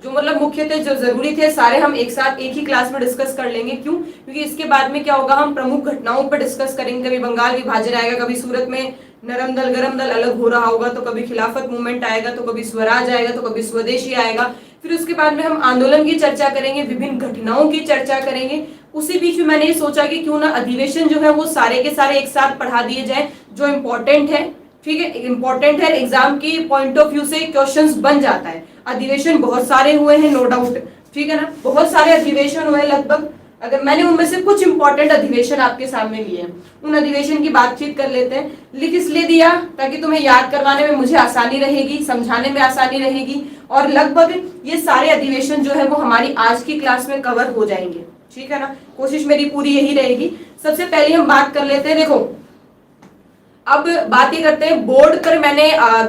जो मतलब मुख्य थे, जो जरूरी थे, सारे हम एक साथ एक ही क्लास में डिस्कस कर लेंगे। क्यों? क्योंकि इसके बाद में क्या होगा, हम प्रमुख घटनाओं पर डिस्कस करेंगे। कभी बंगाल विभाजन आएगा, कभी सूरत में नरम दल गरम दल अलग हो रहा होगा, तो कभी खिलाफत मूवमेंट आएगा, तो कभी स्वराज आएगा, तो कभी स्वदेशी आएगा। फिर उसके बाद में हम आंदोलन की चर्चा करेंगे, विभिन्न घटनाओं की चर्चा करेंगे। उसी बीच में मैंने ये सोचा कि क्यों ना अधिवेशन जो है वो सारे के सारे एक साथ पढ़ा दिए जाए, जो इम्पोर्टेंट है। ठीक है, इम्पोर्टेंट है, एग्जाम की पॉइंट ऑफ व्यू से क्वेश्चंस बन जाता है। अधिवेशन बहुत सारे हुए हैं, नो डाउट, ठीक है ना, बहुत सारे अधिवेशन हुए लगभग। अगर मैंने उनमें से कुछ इंपॉर्टेंट अधिवेशन आपके सामने लिए हैं, उन अधिवेशन की बातचीत कर लेते हैं। लिख इसलिए दिया ताकि तुम्हें याद करवाने में मुझे आसानी रहेगी, समझाने में आसानी रहेगी, और लगभग ये सारे अधिवेशन जो है वो हमारी आज की क्लास में कवर हो जाएंगे। ठीक है ना, कोशिश मेरी पूरी यही रहेगी। सबसे पहले हम बात कर लेते हैं, देखो अब बात ये करते हैं बोर्ड पर मैंने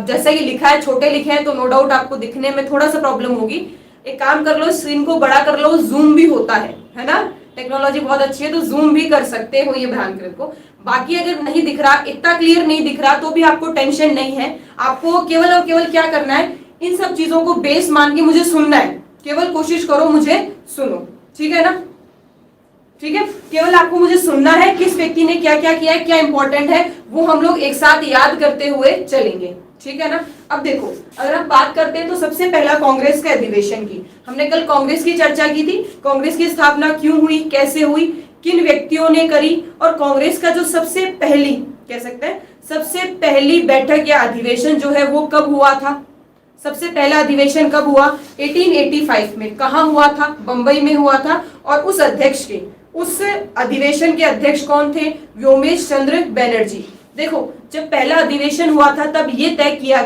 जैसा कि लिखा है, छोटे लिखे हैं तो नो डाउट आपको दिखने में थोड़ा सा प्रॉब्लम होगी। एक काम कर लो, स्क्रीन को बड़ा कर लो, जूम भी होता है ना, टेक्नोलॉजी बहुत अच्छी है तो जूम भी कर सकते हो, ये ध्यान रखो। बाकी अगर नहीं दिख रहा, इतना क्लियर नहीं दिख रहा, तो भी आपको टेंशन नहीं है। आपको केवल और केवल क्या करना है, इन सब चीजों को बेस मान के मुझे सुनना है। केवल कोशिश करो मुझे सुनो, ठीक है ना, ठीक है। केवल आपको मुझे सुनना है, किस व्यक्ति ने क्या क्या किया है, क्या इंपॉर्टेंट है, वो हम लोग एक साथ याद करते हुए चलेंगे, ठीक है ना। अब देखो, अगर हम बात करते हैं तो सबसे पहला कांग्रेस के अधिवेशन की, हमने कल कांग्रेस की चर्चा की थी। कांग्रेस की स्थापना क्यों हुई, कैसे हुई, किन व्यक्तियों ने करी, और कांग्रेस का जो सबसे पहली, कह सकते हैं सबसे पहली बैठक या अधिवेशन जो है वो कब हुआ था। सबसे पहला अधिवेशन कब हुआ, 1885 में। कहा हुआ था, बंबई में हुआ था। और उस अध्यक्ष के, उस अधिवेशन के अध्यक्ष कौन थे, व्योमेश चंद्र बनर्जी। देखो, जब पहला अधिवेशन हुआ था तब ये तय किया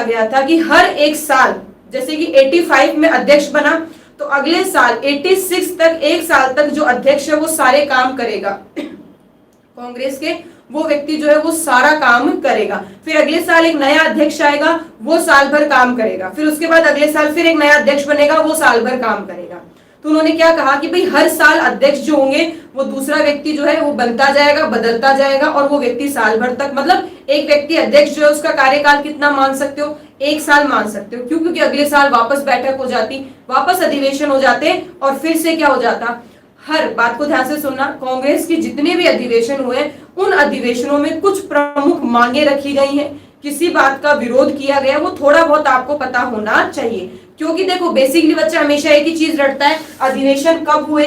गया था कि हर एक साल, जैसे कि 85 में अध्यक्ष बना तो अगले साल 86 तक, एक साल तक जो अध्यक्ष है वो सारे काम करेगा कांग्रेस के, वो व्यक्ति जो है वो सारा काम करेगा। फिर अगले साल एक नया अध्यक्ष आएगा, वो साल भर काम करेगा। फिर उसके बाद अगले साल फिर एक नया अध्यक्ष बनेगा, वो साल भर काम करेगा। तो उन्होंने क्या कहा कि भाई हर साल अध्यक्ष जो होंगे वो दूसरा व्यक्ति जो है वो बनता जाएगा, बदलता जाएगा, और वो व्यक्ति साल भर तक, मतलब एक व्यक्ति अध्यक्ष जो है उसका कार्यकाल कितना मान सकते हो, एक साल मान सकते हो। क्यों? क्योंकि अगले साल वापस बैठक हो जाती, वापस अधिवेशन हो जाते, और फिर से क्या हो जाता, हर बात को ध्यान से सुनना, कांग्रेस के जितने भी अधिवेशन हुए उन अधिवेशनों में कुछ प्रमुख मांगे रखी गई हैं, किसी बात का विरोध किया गया, वो थोड़ा बहुत आपको पता होना चाहिए। क्योंकि देखो, बेसिकली बच्चा हमेशा एक ही चीज रटता है, अधिवेशन कब हुए,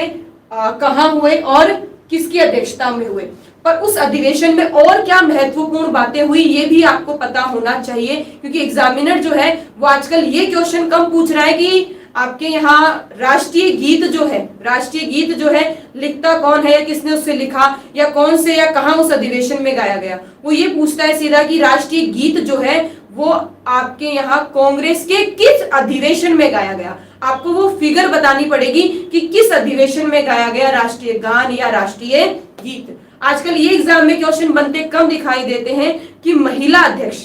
कहाँ हुए और किसकी अध्यक्षता में हुए, पर उस अधिवेशन में और क्या महत्वपूर्ण बातें हुई ये भी आपको पता होना चाहिए। क्योंकि एग्जामिनर जो है वो आजकल ये क्वेश्चन कम पूछ रहा है कि आपके यहाँ राष्ट्रीय गीत जो है लिखता कौन है, या किसने उससे लिखा, या कौन से या कहाँ उस अधिवेशन में गाया गया। वो ये पूछता है सीधा कि राष्ट्रीय गीत जो है वो आपके यहाँ कांग्रेस के किस अधिवेशन में गाया गया। आपको वो फिगर बतानी पड़ेगी कि किस अधिवेशन में गाया गया राष्ट्रीय गान या राष्ट्रीय गीत। आजकल ये एग्जाम में क्वेश्चन बनते कम दिखाई देते हैं कि महिला अध्यक्ष,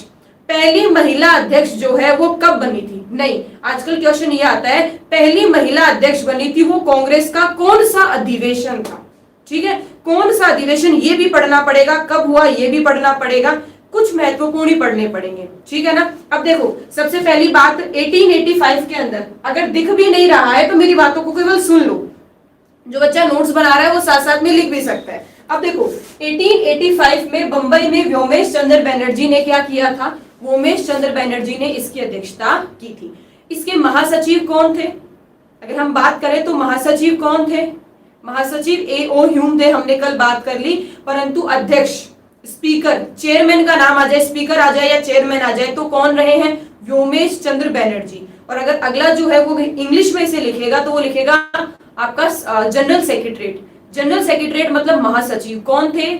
पहली महिला अध्यक्ष जो है वो कब बनी थी। नहीं, आजकल क्वेश्चन ये आता है पहली महिला अध्यक्ष बनी थी वो कांग्रेस का कौन सा अधिवेशन था। ठीक है, कौन सा अधिवेशन ये भी पढ़ना पड़ेगा, कब हुआ ये भी पढ़ना पड़ेगा, कुछ महत्वपूर्ण ही पढ़ने पड़ेंगे। ठीक है ना। अब देखो, सबसे पहली बात 1885 के अंदर, अगर दिख भी नहीं रहा है तो मेरी बातों को केवल सुन लो, जो बच्चा नोट्स बना रहा है वो साथ साथ में लिख भी सकता है। अब देखो, 1885 में बंबई में व्योमेश चंद्र बनर्जी ने क्या किया था, व्योमेश चंद्र बनर्जी ने इसकी अध्यक्षता की थी। इसके महासचिव कौन थे, अगर हम बात करें तो महासचिव कौन थे, महासचिव A.O. ह्यूम थे, हमने कल बात कर ली। परंतु अध्यक्ष, स्पीकर, चेयरमैन का नाम आ जाए, स्पीकर आ जाए या चेयरमैन आ जाए तो कौन रहे हैं, व्योमेश चंद्र बनर्जी। और अगर अगला जो है वो इंग्लिश में इसे लिखेगा तो वो लिखेगा आपका जनरल सेक्रेटरीट। जनरल सेक्रेटरीट मतलब महासचिव, कौन थे,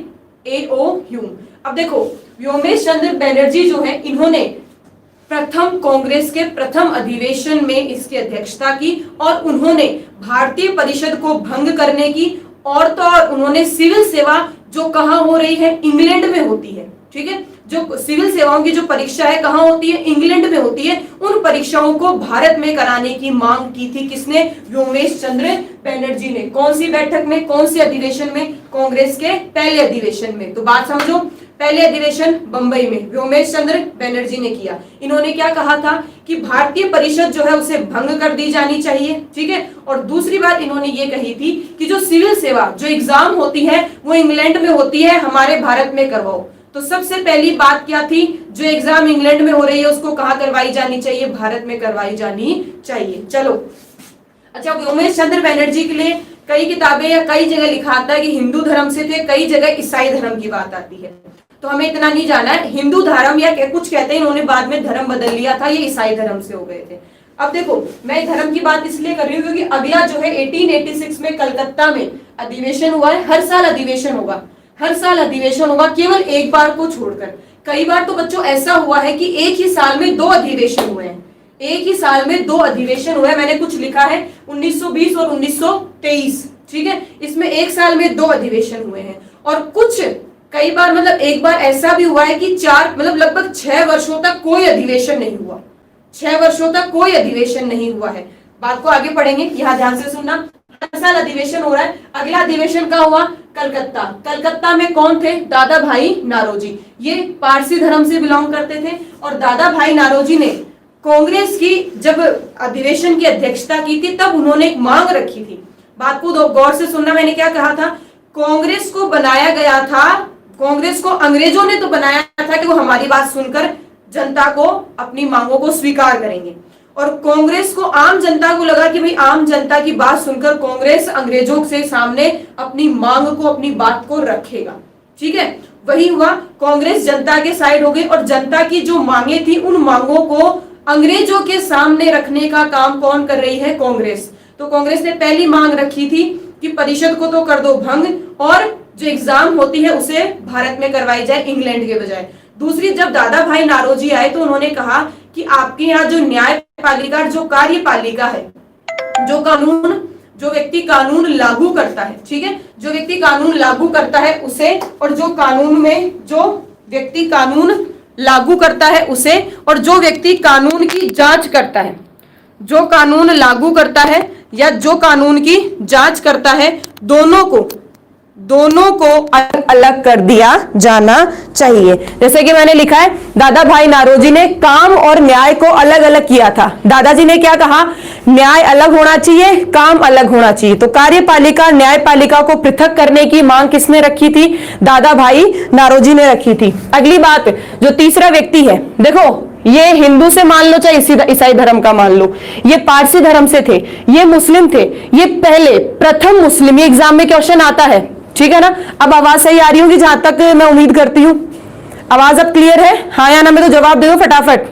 A.O. ह्यूम। अब देखो, व्योमेश चंद्र बनर्जी जो है इन्होंने प्रथम कांग्रेस के प्रथम अधिवेशन में इसकी अध्यक्षता की, और उन्होंने भारतीय परिषद को भंग करने की, और तो और उन्होंने सिविल सेवा जो कहाँ हो रही है, इंग्लैंड में होती है। ठीक है, जो सिविल सेवाओं की जो परीक्षा है कहाँ होती है, इंग्लैंड में होती है, उन परीक्षाओं को भारत में कराने की मांग की थी किसने, व्योमेश चंद्र बनर्जी ने। कौन सी बैठक में, कौन से अधिवेशन में, कांग्रेस के पहले अधिवेशन में। तो बात समझो, पहले अधिवेशन बंबई में व्योमेश चंद्र बनर्जी ने किया। इन्होंने क्या कहा था कि भारतीय परिषद जो है उसे भंग कर दी जानी चाहिए, ठीक है। और दूसरी बात इन्होंने ये कही थी कि जो सिविल सेवा जो एग्जाम होती है वो इंग्लैंड में होती है, हमारे भारत में करवाओ। तो सबसे पहली बात क्या थी, जो एग्जाम इंग्लैंड में हो रही है उसको कहाँ करवाई जानी चाहिए, भारत में करवाई जानी चाहिए। चलो अच्छा, व्योमेश चंद्र बनर्जी के लिए कई किताबें या कई जगह लिखा आता है कि हिंदू धर्म से थे, कई जगह ईसाई धर्म की बात आती है, तो हमें इतना नहीं जाना है। हिंदू धर्म या कुछ कहते हैं इन्होंने बाद में धर्म बदल लिया था, ये ईसाई धर्म से हो गए थे। अब देखो मैं धर्म की बात इसलिए कर रही हूँ क्योंकि अगला जो है 1886 में कलकत्ता में अधिवेशन हुआ है। हर साल अधिवेशन होगा, हर साल अधिवेशन होगा, केवल एक बार को छोड़कर। कई बार तो बच्चों ऐसा हुआ है कि एक ही साल में 2 अधिवेशन हुए हैं, एक ही साल में 2 अधिवेशन हुए। मैंने कुछ लिखा है 1920 और 1923, ठीक है, इसमें एक साल में 2 अधिवेशन हुए हैं। और कुछ कई बार मतलब एक बार ऐसा भी हुआ है कि 4 मतलब लगभग 6 वर्षों तक कोई अधिवेशन नहीं हुआ, 6 वर्षों तक कोई अधिवेशन नहीं हुआ है। बात को आगे पढ़ेंगे, यहाँ ध्यान से सुनना। हर साल अधिवेशन हो रहा है। अगला अधिवेशन का हुआ कलकत्ता। कलकत्ता में कौन थे, दादा भाई नारोजी, ये पारसी धर्म से बिलोंग करते थे। और दादा भाई नारोजी ने कांग्रेस की जब अधिवेशन की अध्यक्षता की थी तब उन्होंने एक मांग रखी थी। बात को गौर से सुनना, मैंने क्या कहा था, कांग्रेस को बनाया गया था, कांग्रेस को अंग्रेजों ने तो बनाया था कि वो हमारी बात सुनकर जनता को अपनी मांगों को स्वीकार करेंगे। और कांग्रेस को आम जनता को लगा कि भाई आम जनता की बात सुनकर कांग्रेस अंग्रेजों से सामने अपनी मांग को, अपनी बात को रखेगा, ठीक है। वही हुआ, कांग्रेस जनता के साइड हो गई और जनता की जो मांगे थी उन मांगों को अंग्रेजों के सामने रखने का काम कौन कर रही है, कांग्रेस। तो कांग्रेस ने पहली मांग रखी थी कि परिषद को तो कर दो भंग और जो एग्जाम होती है उसे भारत में करवाई जाए इंग्लैंड के बजाय। दूसरी, जब दादा भाई नारोजी आए तो उन्होंने कहा कि आपके यहाँ जो न्यायपालिका, जो कार्यपालिका है, जो कानून, जो व्यक्ति कानून लागू करता है, ठीक है, जो व्यक्ति कानून लागू करता है उसे, और जो कानून में जो व्यक्ति कानून लागू करता है उसे, और जो व्यक्ति कानून की जांच करता है, जो कानून लागू करता है या जो कानून की जांच करता है, दोनों को अलग अलग कर दिया जाना चाहिए। जैसे कि मैंने लिखा है, दादा भाई नारोजी ने काम और न्याय को अलग अलग किया था। दादाजी ने क्या कहा, न्याय अलग होना चाहिए, काम अलग होना चाहिए। तो कार्यपालिका न्यायपालिका को पृथक करने की मांग किसने रखी थी, दादा भाई नारोजी ने रखी थी। अगली बात, जो तीसरा व्यक्ति है, देखो ये हिंदू से मान लो चाहे ईसाई धर्म का मान लो, ये पारसी धर्म से थे, ये मुस्लिम थे, ये पहले प्रथम मुस्लिम, ये एग्जाम में क्वेश्चन आता है, ठीक है ना। अब आवाज सही आ रही होगी जहां तक मैं उम्मीद करती हूं, आवाज अब क्लियर है, हाँ या ना में तो जवाब दे दो फटाफट।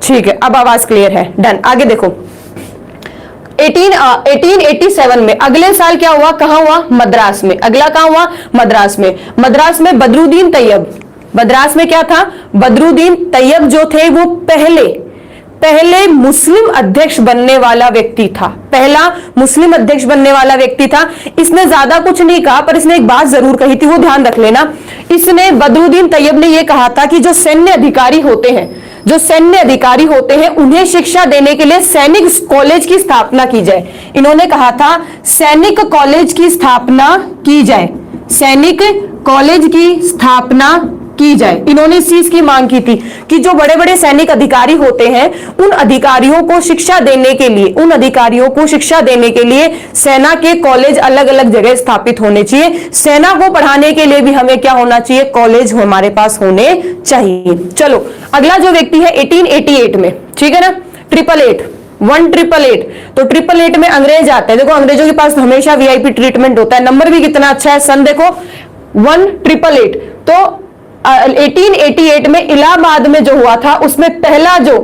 ठीक है, अब आवाज क्लियर है, डन। आगे देखो, 1887 में, अगले साल क्या हुआ, कहां हुआ, मद्रास में। अगला कहां हुआ, मद्रास में। मद्रास में बदरुद्दीन तैयब, मद्रास में क्या था, बदरुद्दीन तैयब जो थे वो पहले मुस्लिम अध्यक्ष बनने वाला व्यक्ति था, पहला मुस्लिम अध्यक्ष बनने वाला व्यक्ति था। इसने ज्यादा कुछ नहीं कहा पर इसने एक बात जरूर कही थी, वो ध्यान रख लेना। इसने, बदरुद्दीन तैयब ने यह कहा था कि जो सैन्य अधिकारी होते हैं, जो सैन्य अधिकारी होते हैं उन्हें शिक्षा देने के लिए सैनिक कॉलेज की स्थापना की जाए। इन्होंने कहा था सैनिक कॉलेज की स्थापना की जाए, सैनिक कॉलेज की स्थापना की जाए। इन्होंने इस चीज की मांग की थी कि जो बड़े बड़े सैनिक अधिकारी होते हैं उन अधिकारियों को शिक्षा देने के लिए, उन अधिकारियों को शिक्षा देने के लिए सेना के कॉलेज अलग अलग जगह स्थापित होने चाहिए। सेना को पढ़ाने के लिए भी हमें क्या होना चाहिए, कॉलेज हमारे पास होने चाहिए। चलो अगला जो व्यक्ति है 1888 में, ठीक है ना, 1888 तो 888 में अंग्रेज आते हैं। देखो अंग्रेजों के पास हमेशा वीआईपी ट्रीटमेंट होता है। नंबर भी कितना अच्छा है, सन देखो 1888। तो 1888 में इलाहाबाद में जो हुआ था उसमें पहला जो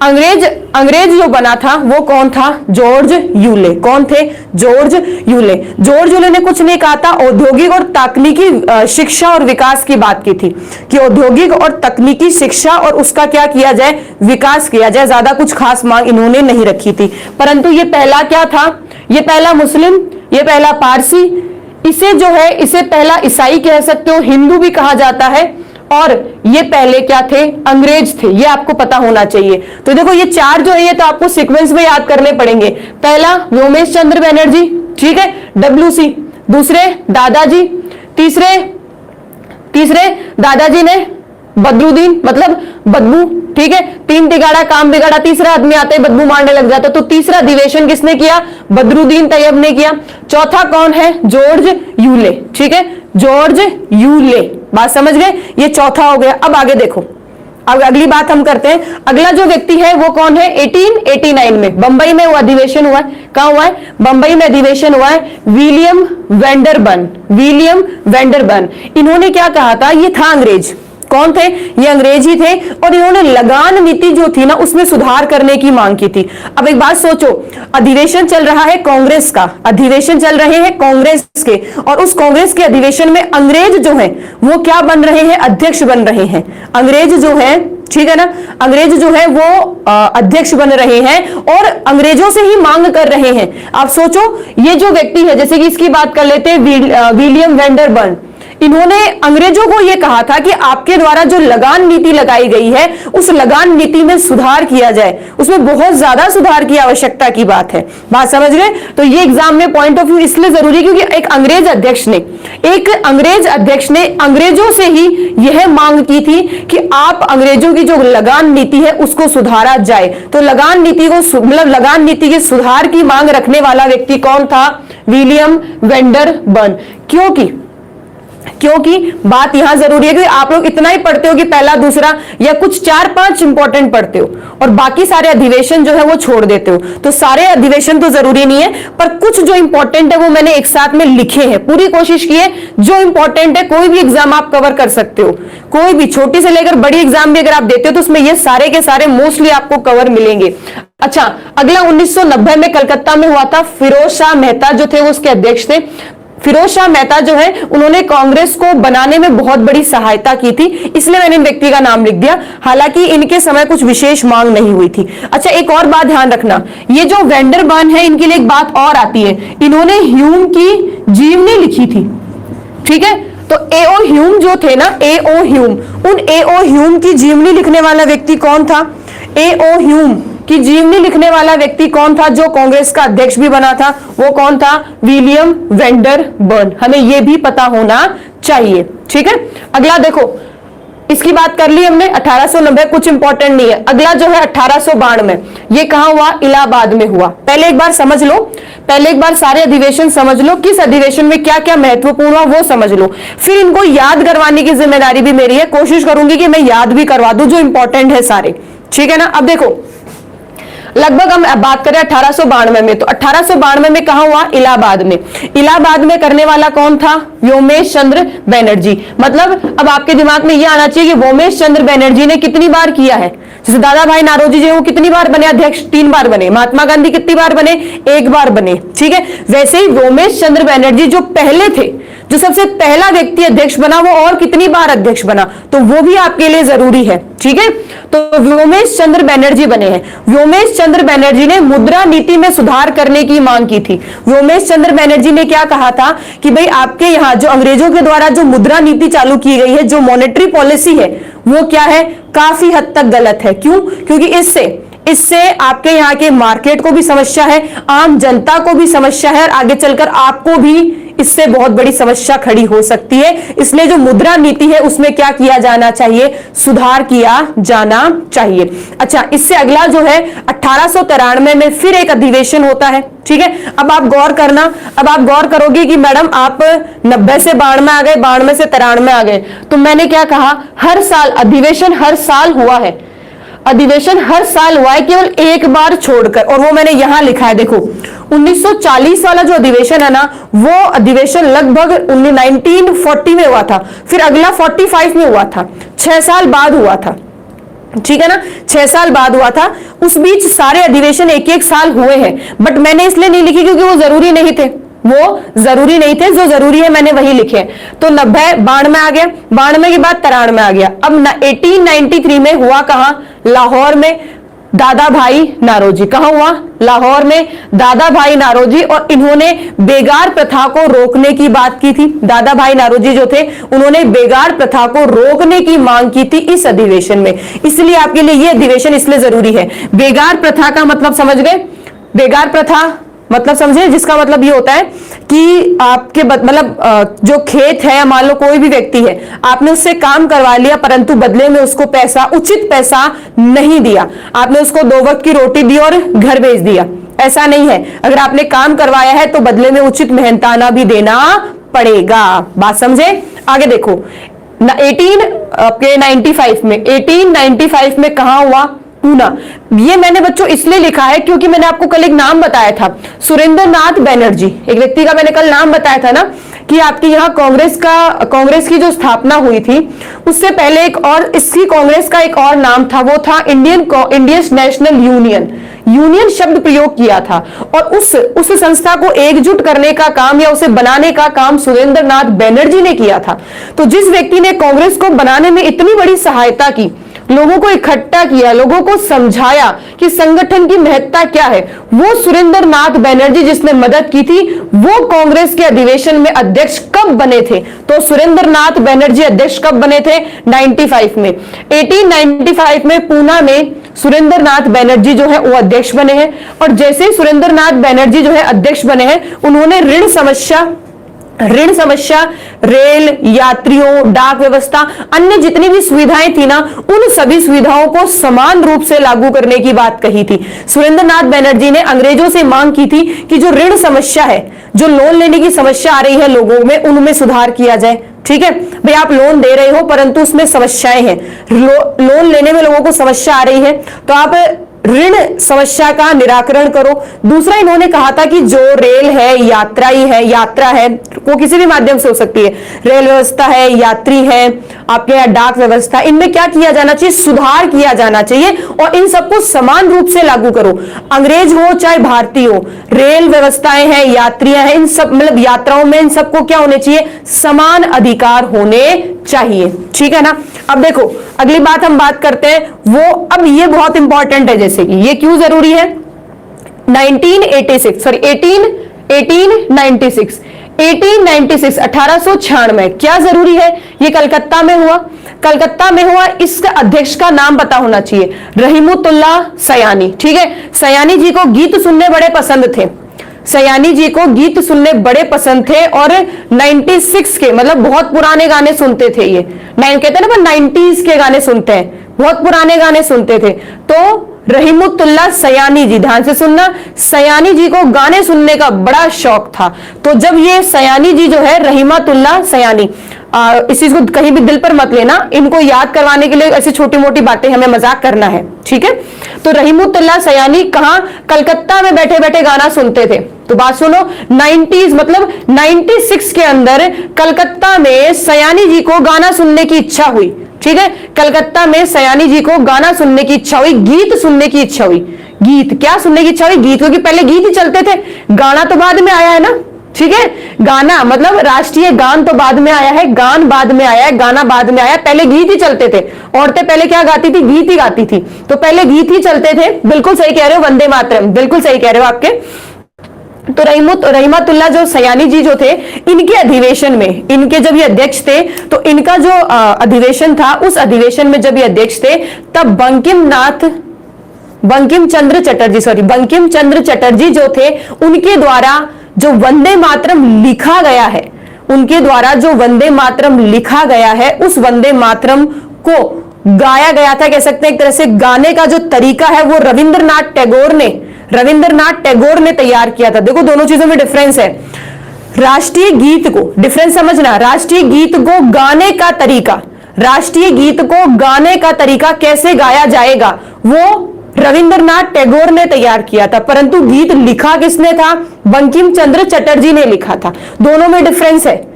अंग्रेज जो बना था वो कौन था, जॉर्ज यूले। कौन थे, जॉर्ज यूले। जॉर्ज यूले ने कुछ नहीं कहा था, औद्योगिक और तकनीकी शिक्षा और विकास की बात की थी कि औद्योगिक और तकनीकी शिक्षा और उसका क्या किया जाए, विकास किया जाए। ज्यादा कुछ खास मांग इन्होंने नहीं रखी थी। परंतु ये पहला क्या था, ये पहला मुस्लिम, ये पहला पारसी, इसे जो है इसे पहला ईसाई कह सकते हो, हिंदू भी कहा जाता है, और ये पहले क्या थे, अंग्रेज थे। ये आपको पता होना चाहिए। तो देखो ये चार जो है ये तो आपको सीक्वेंस में याद करने पड़ेंगे। पहला व्योमेश चंद्र बनर्जी, ठीक है, डब्ल्यूसी। दूसरे दादाजी, तीसरे दादाजी ने बदरुद्दीन मतलब बदबू, ठीक है, 3 तिगाड़ा काम बिगाड़ा, तीसरा आदमी आते ही बदबू मारने लग जाता, तो तीसरा अधिवेशन किसने किया? बदरुद्दीन तैयब ने किया। चौथा कौन है? जॉर्ज यूले, ठीक है, जॉर्ज यूले, बात समझ गए, ये चौथा हो गया। अब आगे देखो, अब अगली बात हम करते हैं। अगला जो व्यक्ति है वो कौन है? 1889 में बंबई में वो अधिवेशन हुआ है। कहां हुआ है? बंबई में अधिवेशन हुआ है। विलियम वेंडरबर्न, इन्होंने क्या कहा था? ये था अंग्रेज। कौन थे? ये अंग्रेज ही थे, और इन्होंने लगान नीति जो थी ना उसमें सुधार करने की मांग की थी। अब एक बात सोचो, अधिवेशन चल रहा है कांग्रेस का, अधिवेशन चल रहे हैं कांग्रेस के, और उस कांग्रेस के अधिवेशन में अंग्रेज जो है वो क्या बन रहे हैं? अध्यक्ष बन रहे हैं। अंग्रेज जो है, ठीक है ना, अंग्रेज जो है वो अध्यक्ष बन रहे हैं और अंग्रेजों से ही मांग कर रहे हैं। आप सोचो, ये जो व्यक्ति है, जैसे कि इसकी बात कर लेते हैं, विलियम वेंडरबर्न, इन्होंने अंग्रेजों को यह कहा था कि आपके द्वारा जो लगान नीति लगाई गई है उस लगान नीति में सुधार किया जाए, उसमें बहुत ज्यादा सुधार की आवश्यकता की बात है। बात समझ गए? तो ये एग्जाम में पॉइंट ऑफ व्यू इसलिए जरूरी क्योंकि एक अंग्रेज अध्यक्ष ने अंग्रेजों से ही यह मांग की थी कि आप अंग्रेजों की जो लगान नीति है उसको सुधारा जाए। तो लगान नीति को मतलब लगान नीति के सुधार की मांग रखने वाला व्यक्ति कौन था? विलियम वेंडरबर्न। क्योंकि बात यहां जरूरी है कि आप लोग इतना ही पढ़ते हो कि पहला दूसरा या कुछ 4-5 इंपॉर्टेंट पढ़ते हो और बाकी सारे अधिवेशन जो है वो छोड़ देते हो। तो सारे अधिवेशन तो जरूरी नहीं है, पर कुछ जो इंपॉर्टेंट है वो मैंने एक साथ में लिखे हैं। पूरी कोशिश की है जो इंपॉर्टेंट है, कोई भी एग्जाम आप कवर कर सकते हो, कोई भी छोटी से लेकर बड़ी एग्जाम भी अगर आप देते हो तो उसमें ये सारे के सारे मोस्टली आपको कवर मिलेंगे। अच्छा, अगला 1990 में कलकत्ता में हुआ था। फिरोज शाह मेहता जो थे वो उसके अध्यक्ष थे। फिरोज शाह मेहता जो है उन्होंने कांग्रेस को बनाने में बहुत बड़ी सहायता की थी, इसलिए मैंने इन व्यक्ति का नाम लिख दिया। हालांकि इनके समय कुछ विशेष मांग नहीं हुई थी। अच्छा, एक और बात ध्यान रखना, ये जो वेंडरबर्न है इनके लिए एक बात और आती है, इन्होंने ह्यूम की जीवनी लिखी थी, ठीक है। तो A.O. ह्यूम जो थे ना, A.O. ह्यूम, उन A.O. ह्यूम की जीवनी लिखने वाला व्यक्ति कौन था? A.O. ह्यूम की जीवनी लिखने वाला व्यक्ति कौन था जो कांग्रेस का अध्यक्ष भी बना था? वो कौन था? विलियम वेंडरबर्न। हमें यह भी पता होना चाहिए, ठीक है। अगला देखो, इसकी बात कर ली हमने 1890, कुछ इंपॉर्टेंट नहीं है। अगला जो है 1892, ये कहां हुआ? इलाहाबाद में हुआ। पहले एक बार समझ लो, पहले एक बार सारे अधिवेशन समझ लो, किस अधिवेशन में क्या क्या महत्वपूर्ण हुआ वो समझ लो, फिर इनको याद करवाने की जिम्मेदारी भी मेरी है। कोशिश करूंगी कि मैं याद भी करवा दूं जो इंपॉर्टेंट है सारे, ठीक है ना। अब देखो, लगभग हम बात करें 1892 में, तो 1892 में कहां हुआ? इलाहाबाद में। इलाहाबाद में करने वाला कौन था? व्योमेश चंद्र बनर्जी। मतलब अब आपके दिमाग में यह आना चाहिए कि व्योमेश चंद्र बनर्जी ने कितनी बार किया है। जैसे दादा भाई नारोजी जो वो कितनी बार बने अध्यक्ष? 3 बार बने। महात्मा गांधी कितनी बार बने? 1 बार बने, ठीक है। वैसे ही व्योमेश चंद्र बनर्जी जो पहले थे, जो सबसे पहला व्यक्ति अध्यक्ष बना, वो और कितनी बार अध्यक्ष बना, तो वो भी आपके लिए जरूरी है, ठीक है। तो व्योमेश चंद्र बनर्जी बने हैं। व्योमेश चंद्र बनर्जी ने मुद्रा नीति में सुधार करने की मांग की थी। व्योमेश चंद्र बनर्जी ने क्या कहा था कि भाई आपके यहाँ जो अंग्रेजों के द्वारा जो मुद्रा नीति चालू की गई है, जो मॉनेटरी पॉलिसी है, वो क्या है? काफी हद तक गलत है। क्यों? क्योंकि इससे आपके यहाँ के मार्केट को भी समस्या है, आम जनता को भी समस्या है, और आगे चलकर आपको भी इससे बहुत बड़ी समस्या खड़ी हो सकती है। इसलिए जो मुद्रा नीति है उसमें क्या किया जाना चाहिए? सुधार किया जाना चाहिए। अच्छा, इससे अगला जो है 1893 में फिर एक अधिवेशन होता है, ठीक है। अब आप गौर करना, अब आप गौर करोगे कि मैडम आप 90 से 92 आ गए, 92 से 93 आ गए, तो मैंने क्या कहा? हर साल अधिवेशन हर साल हुआ है, अधिवेशन हर साल हुआ है, केवल एक बार छोड़कर, और वो मैंने यहां लिखा है। देखो, 1940 वाला जो अधिवेशन है ना, वो अधिवेशन लगभग 1940 में हुआ था, फिर अगला 45 में हुआ था, 6 साल बाद हुआ था, ठीक है ना, 6 साल बाद हुआ था। उस बीच सारे अधिवेशन एक एक साल हुए हैं, बट मैंने इसलिए नहीं लिखी क्योंकि वो जरूरी नहीं थे, वो जरूरी नहीं थे, जो जरूरी है मैंने वही लिखे। तो 90 92 आ गया, 92 के बाद 93 आ गया। अब 1893 में हुआ कहां? लाहौर में दादा भाई नारोजी। कहां हुआ? लाहौर में दादा भाई नारोजी, और इन्होंने बेगार प्रथा को रोकने की बात की थी। दादा भाई नारोजी जो थे उन्होंने बेगार प्रथा को रोकने की मांग की थी इस अधिवेशन में, इसलिए आपके लिए यह अधिवेशन इसलिए जरूरी है। बेगार प्रथा का मतलब समझ गए? बेगार प्रथा मतलब समझे, जिसका मतलब ये होता है कि आपके मतलब जो खेत है, मान लो कोई भी व्यक्ति है, आपने उससे काम करवा लिया परंतु बदले में उसको पैसा, उचित पैसा नहीं दिया, आपने उसको 2 वक्त की रोटी दी और घर भेज दिया, ऐसा नहीं है। अगर आपने काम करवाया है तो बदले में उचित मेहनताना भी देना पड़ेगा। बात समझे? आगे देखो 1895 में कहा हुआ? पूना। ये मैंने बच्चों इसलिए लिखा है क्योंकि मैंने आपको कल एक नाम बताया था, सुरेंद्र नाथ बनर्जी, एक व्यक्ति का मैंने कल नाम बताया था ना कि आपके यहाँ कांग्रेस की जो स्थापना हुई थी उससे पहले एक और, इसकी कांग्रेस का एक और नाम था, वो था इंडियन नेशनल यूनियन शब्द प्रयोग किया था। और उस संस्था को एकजुट करने का काम या उसे बनाने का काम सुरेंद्र नाथ बनर्जी ने किया था। तो जिस व्यक्ति ने कांग्रेस को बनाने में इतनी बड़ी सहायता की, लोगों को इकट्ठा किया, लोगों को समझाया कि संगठन की महत्ता क्या है, वो सुरेंद्र नाथ बनर्जी जिसने मदद की थी, वो कांग्रेस के अधिवेशन में अध्यक्ष कब बने थे? तो सुरेंद्र नाथ बनर्जी अध्यक्ष कब बने थे? 95 में। 1895 में पूना में सुरेंद्र नाथ बनर्जी जो है वो अध्यक्ष बने हैं। और जैसे ही सुरेंद्र नाथ बनर्जी जो है अध्यक्ष बने हैं, उन्होंने ऋण समस्या, रेल, यात्रियों, डाक व्यवस्था, अन्य जितनी भी सुविधाएं थी ना, उन सभी सुविधाओं को समान रूप से लागू करने की बात कही थी। सुरेंद्र नाथ बनर्जी ने अंग्रेजों से मांग की थी कि जो ऋण समस्या है, जो लोन लेने की समस्या आ रही है लोगों में, उनमें सुधार किया जाए। ठीक है भाई, आप लोन दे रहे हो परंतु उसमें समस्याएं हैं, लोन लेने में लोगों को समस्या आ रही है, तो आप ऋण समस्या का निराकरण करो। दूसरा इन्होंने कहा था कि जो रेल है, यात्रा है, वो किसी भी माध्यम से हो सकती है, रेल व्यवस्था है, यात्री है, आपके यहाँ डाक व्यवस्था, इनमें क्या किया जाना चाहिए? सुधार किया जाना चाहिए और इन सबको समान रूप से लागू करो। अंग्रेज हो चाहे भारतीय हो, रेल व्यवस्थाएं हैं, यात्रियां हैं, इन सब मतलब यात्राओं में इन सबको क्या होने चाहिए? समान अधिकार होने चाहिए। ठीक है ना? अब देखो अगली बात हम बात करते हैं, वो अब ये बहुत इंपॉर्टेंट है, जैसे कि ये क्यों जरूरी है? 1896 क्या जरूरी है? ये कलकत्ता में हुआ। इसका अध्यक्ष का पता होना चाहिए, रहीमतुल्लाह सयानी। ठीक है, सयानी जी को गीत सुनने बड़े पसंद थे और 96 के मतलब बहुत पुराने गाने सुनते थे। ये कहते हैं ना 90s के गाने सुनते हैं, बहुत पुराने गाने सुनते थे। तो रहीमतुल्लाह सयानी जी, ध्यान से सुनना, सयानी जी को गाने सुनने का बड़ा शौक था। तो जब ये सयानी जी जो है, रहीमतुल्लाह सयानी, इस चीज को कहीं भी दिल पर मत लेना, इनको याद करवाने के लिए ऐसी छोटी मोटी बातें हमें मजाक करना है। ठीक है, तो रहीमतुल्लाह सयानी कहां? कलकत्ता में बैठे बैठे गाना सुनते थे। तो बात सुनो, 90s मतलब 96 के अंदर कलकत्ता में सयानी जी को गाना सुनने की इच्छा हुई। ठीक है, कलकत्ता में सयानी जी को गाना सुनने की इच्छा हुई, गीत सुनने की इच्छा हुई। गीत क्या सुनने की इच्छा हुई? गीत, क्योंकि पहले गीत ही चलते थे, गाना तो बाद में आया है ना। ठीक है, गाना मतलब राष्ट्रीय गान तो बाद में आया है, गान बाद में आया है, गाना बाद में आया, पहले गीत ही चलते थे। औरतें पहले क्या गाती थी? गीत ही गाती थी। तो पहले गीत ही चलते थे। बिल्कुल सही कह रहे हो, वंदे मातरम, बिल्कुल सही कह रहे हो आपके। तो रहीमतुल्लाह जो सयानी जी जो थे, इनके अधिवेशन में, इनके जब ये अध्यक्ष थे, तो इनका जो अधिवेशन था, उस अधिवेशन में जब ये अध्यक्ष थे, तब बंकिम चंद्र चटर्जी जो थे, उनके द्वारा जो वंदे मातरम लिखा गया है, उस वंदे मातरम को गाया गया था। कह सकते हैं एक तरह से गाने का जो तरीका है वो रविंद्रनाथ टैगोर ने तैयार किया था। देखो दोनों चीजों में डिफरेंस है। राष्ट्रीय गीत को, डिफरेंस समझना, राष्ट्रीय गीत को गाने का तरीका कैसे गाया जाएगा, वो रविंद्रनाथ टैगोर ने तैयार किया था, परंतु गीत लिखा किसने था? बंकिम चंद्र चटर्जी ने लिखा था। दोनों में डिफरेंस है।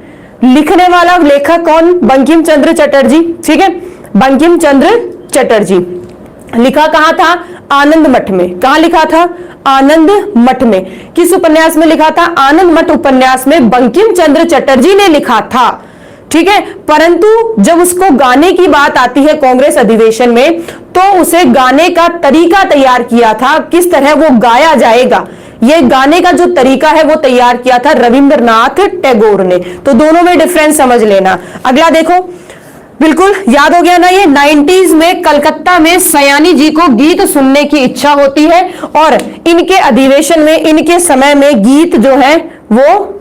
लिखने वाला लेखक कौन? बंकिम चंद्र चटर्जी। ठीक है, बंकिम चंद्र चटर्जी। लिखा कहां था? आनंद मठ में। कहां लिखा था? आनंद मठ में। किस उपन्यास में लिखा था? आनंद मठ उपन्यास में बंकिम चंद्र चटर्जी ने लिखा था। ठीक है, परंतु जब उसको गाने की बात आती है कांग्रेस अधिवेशन में, तो उसे गाने का तरीका तैयार किया था, किस तरह वो गाया जाएगा, ये गाने का जो तरीका है वो तैयार किया था रविंद्रनाथ टैगोर ने। तो दोनों में डिफरेंस समझ लेना। अगला देखो, बिल्कुल याद हो गया ना। ये 90s में कलकत्ता में सयानी जी को गीत सुनने की इच्छा होती है और इनके अधिवेशन में, इनके समय में गीत जो है वो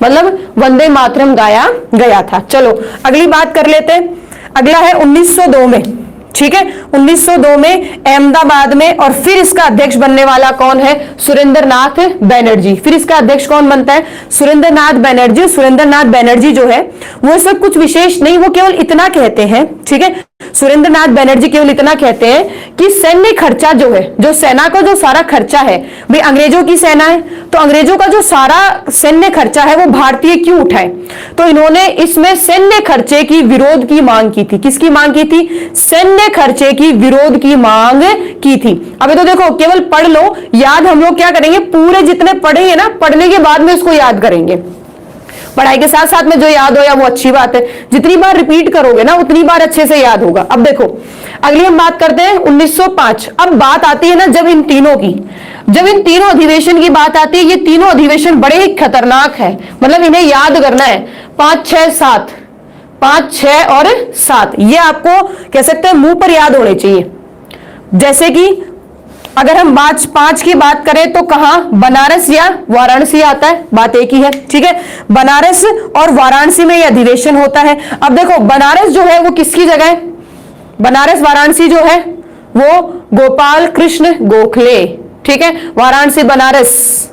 मतलब वंदे मातरम गाया गया था। चलो अगली बात कर लेते हैं। अगला है 1902 में, ठीक है, 1902 में अहमदाबाद में, और फिर इसका अध्यक्ष बनने वाला कौन है? सुरेंद्र नाथ बनर्जी। फिर इसका अध्यक्ष कौन बनता है? सुरेंद्र नाथ बनर्जी। सुरेंद्र नाथ बनर्जी जो है वो सब कुछ विशेष नहीं, वो केवल इतना कहते हैं, ठीक है, सुरेंद्र नाथ बनर्जी केवल इतना कहते हैं कि सैन्य खर्चा जो है, जो सेना का जो सारा खर्चा है, भाई अंग्रेजों की सेना है तो अंग्रेजों का जो सारा सैन्य खर्चा है वो भारतीय क्यों उठाए? तो इन्होंने इसमें सैन्य खर्चे की विरोध की मांग की थी। किसकी मांग की थी? सैन्य खर्चे की विरोध की मांग की थी। अभी तो देखो केवल पढ़ लो, याद हम लोग क्या करेंगे, पूरे जितने पढ़ेंगे ना, पढ़ने के बाद में उसको याद करेंगे। पढ़ाई के साथ साथ में जो याद हो या वो अच्छी बात है, जितनी बार रिपीट करोगे ना उतनी बार अच्छे से याद होगा। अब देखो अगली हम बात करते हैं 1905। अब बात आती है ना जब इन तीनों की, जब इन तीनों अधिवेशन की बात आती है, ये तीनों अधिवेशन बड़े ही खतरनाक है, मतलब इन्हें याद करना है। 5, 6, 7, 5, 6 और 7 ये आपको कह सकते हैं मुंह पर याद होने चाहिए। जैसे कि अगर हम 5 की बात करें तो कहां, बनारस या वाराणसी आता है, बात एक ही है, ठीक है, बनारस और वाराणसी में यह अधिवेशन होता है। अब देखो बनारस जो है वो किसकी जगह है? बनारस वाराणसी जो है वो गोपाल कृष्ण गोखले, ठीक है, वाराणसी बनारस,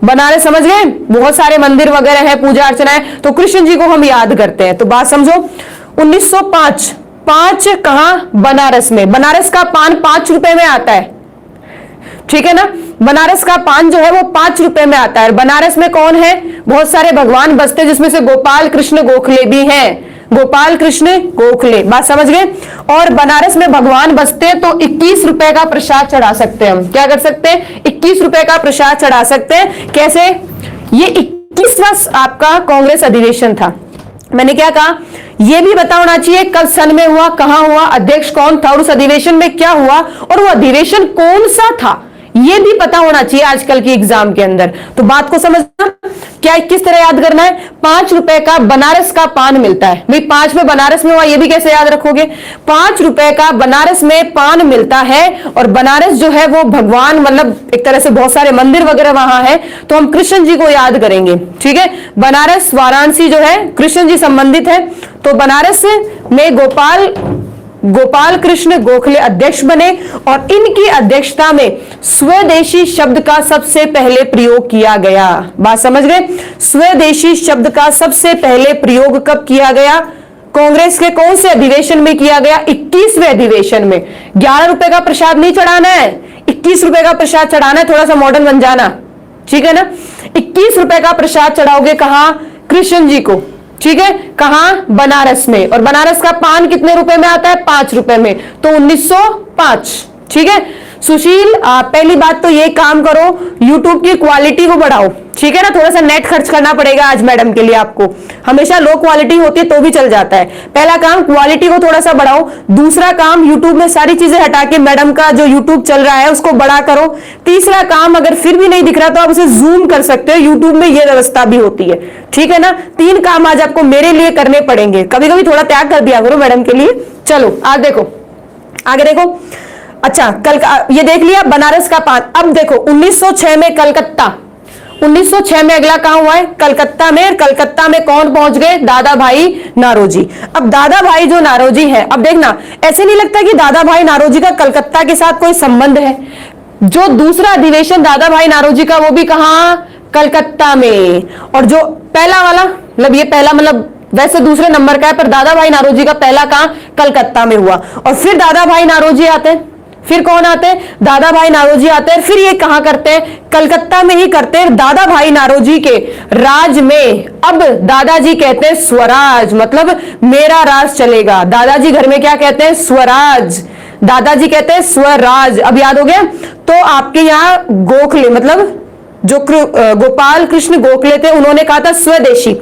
बनारस समझ गए, बहुत सारे मंदिर वगैरह है, पूजा अर्चना है, तो कृष्ण जी को हम याद करते हैं। तो बात समझो, 1905, 5 कहां? बनारस में। बनारस का पान 5 रुपए में आता है, ठीक है ना, बनारस का पान जो है वो 5 रुपए में आता है। बनारस में कौन है? बहुत सारे भगवान बसते हैं, जिसमें से गोपाल कृष्ण गोखले भी हैं, गोपाल कृष्ण गोखले, बात समझ गए। और बनारस में भगवान बसते हैं तो 21 रुपए का प्रसाद चढ़ा सकते हैं हम। क्या कर सकते हैं? 21 रुपए का प्रसाद चढ़ा सकते हैं। कैसे? ये 21वां आपका कांग्रेस अधिवेशन था। मैंने क्या कहा, यह भी पता होना चाहिए कब सन में हुआ, कहां हुआ, अध्यक्ष कौन था और उस अधिवेशन में क्या हुआ और वो अधिवेशन कौन सा था, यह भी पता होना चाहिए आजकल की एग्जाम के अंदर। तो बात को समझना, क्या किस तरह याद करना है? 5 रुपए का बनारस का पान मिलता है, भाई 5 में बनारस में हुआ, यह भी कैसे याद रखोगे? 5 रुपए का बनारस में पान मिलता है और बनारस जो है वो भगवान, मतलब एक तरह से बहुत सारे मंदिर वगैरह वहां है, तो हम कृष्ण जी को याद करेंगे, ठीक है। बनारस वाराणसी जो है कृष्ण जी संबंधित है, तो बनारस में गोपाल कृष्ण गोखले अध्यक्ष बने और इनकी अध्यक्षता में स्वदेशी शब्द का सबसे पहले प्रयोग किया गया। बात समझ गए? स्वदेशी शब्द का सबसे पहले प्रयोग कब किया गया? कांग्रेस के कौन से अधिवेशन में किया गया? 21वें अधिवेशन में। 11 रुपए का प्रसाद नहीं चढ़ाना है, 21 रुपए का प्रसाद चढ़ाना है, थोड़ा सा मॉडर्न बन जाना, ठीक है ना। 21 रुपए का प्रसाद चढ़ाओगे कहां? कृष्ण जी को, ठीक है, कहां? बनारस में। और बनारस का पान कितने रुपए में आता है? 5 रुपए में, तो 1905, ठीक है। सुशील, पहली बात तो ये काम करो, YouTube की क्वालिटी को बढ़ाओ, ठीक है ना, थोड़ा सा नेट खर्च करना पड़ेगा आज मैडम के लिए आपको, हमेशा लो क्वालिटी होती है तो भी चल जाता है। पहला काम क्वालिटी को थोड़ा सा बढ़ाओ, दूसरा काम YouTube में सारी चीजें हटा के मैडम का जो YouTube चल रहा है उसको बड़ा करो, तीसरा काम अगर फिर भी नहीं दिख रहा तो आप उसे जूम कर सकते हो, YouTube में ये व्यवस्था भी होती है, ठीक है ना। 3 काम आज आपको मेरे लिए करने पड़ेंगे, कभी कभी थोड़ा त्याग कर दिया करो मैडम के लिए। चलो आज देखो, आगे देखो। अच्छा, कल ये देख लिया बनारस का पान। अब देखो 1906 में कलकत्ता, 1906 में अगला कहां हुआ है? कलकत्ता में। कलकत्ता में कौन पहुंच गए? दादा भाई नारोजी। अब दादा भाई जो नारोजी है, अब देखना ऐसे नहीं लगता कि दादा भाई नारोजी का कलकत्ता के साथ कोई संबंध है। जो दूसरा अधिवेशन दादा भाई नारोजी का वो भी कहां? कलकत्ता में। और जो पहला वाला, मतलब ये पहला मतलब वैसे दूसरे नंबर का है, पर दादा भाई नारोजी का पहला कहां? कलकत्ता में हुआ। और फिर दादा भाई नारोजी आते हैं, फिर कौन आते हैं? दादा भाई नारोजी आते हैं, फिर ये कहां करते हैं? कलकत्ता में ही करते हैं। दादा भाई नारोजी के राज में अब दादाजी कहते हैं स्वराज, मतलब मेरा राज चलेगा। दादाजी घर में क्या कहते हैं? स्वराज। दादाजी कहते हैं स्वराज। अब याद हो गया? तो आपके यहां गोखले, मतलब जो गोपाल कृष्ण गोखले थे, उन्होंने कहा था स्वदेशी।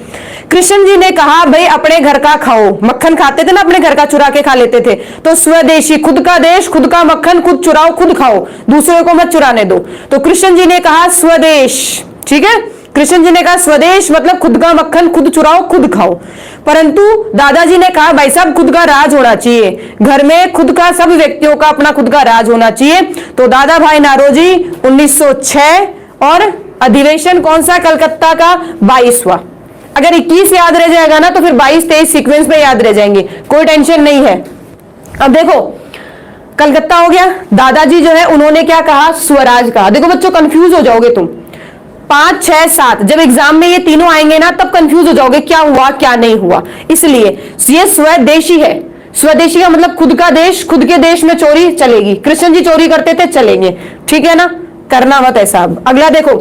कृष्ण जी ने कहा भाई अपने घर का खाओ, मक्खन खाते थे ना, अपने घर का चुरा के खा लेते थे, तो स्वदेशी, खुद का देश, खुद का मक्खन, खुद चुराओ, खुद खाओ, दूसरे को मत चुराने दो। तो कृष्ण जी ने कहा स्वदेश, ठीक है, कृष्ण जी ने कहा स्वदेश मतलब खुद का मक्खन खुद चुराओ खुद खाओ, परंतु दादाजी ने कहा भाई साहब खुद का राज होना चाहिए, घर में खुद का, सब व्यक्तियों का अपना खुद का राज होना चाहिए। तो दादा भाई नारोजी 1906, और अधिवेशन कौन सा, कलकत्ता का 22वां। अगर 21 याद रह जाएगा ना तो फिर 22-23 सीक्वेंस में याद रह जाएंगे, कोई टेंशन नहीं है। अब देखो कलकत्ता हो गया, दादाजी जो है उन्होंने क्या कहा, स्वराज कहा। देखो बच्चों कंफ्यूज हो जाओगे तुम, 5, 6, 7 जब एग्जाम में ये तीनों आएंगे ना तब कंफ्यूज हो जाओगे क्या हुआ क्या नहीं हुआ। इसलिए ये स्वदेशी है, स्वदेशी का मतलब खुद का देश, खुद के देश में चोरी चलेगी, कृष्ण जी चोरी करते थे चलेंगे, ठीक है ना, करना मत ऐसा। अगला देखो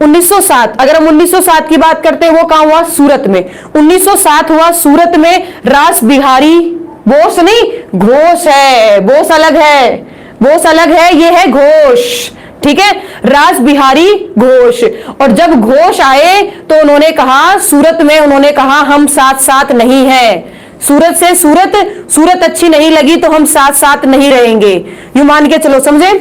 1907, अगर हम 1907 की बात करते हैं वो कहां हुआ, सूरत में। 1907 हुआ सूरत में, रास बिहारी बोस नहीं, घोष है, बोस अलग है, बोस अलग है, ये है घोष, ठीक है, रास बिहारी घोष। और जब घोष आए तो उन्होंने कहा सूरत में, उन्होंने कहा हम साथ साथ नहीं है, सूरत से सूरत अच्छी नहीं लगी तो हम साथ साथ नहीं रहेंगे, यूं मान के चलो, समझे।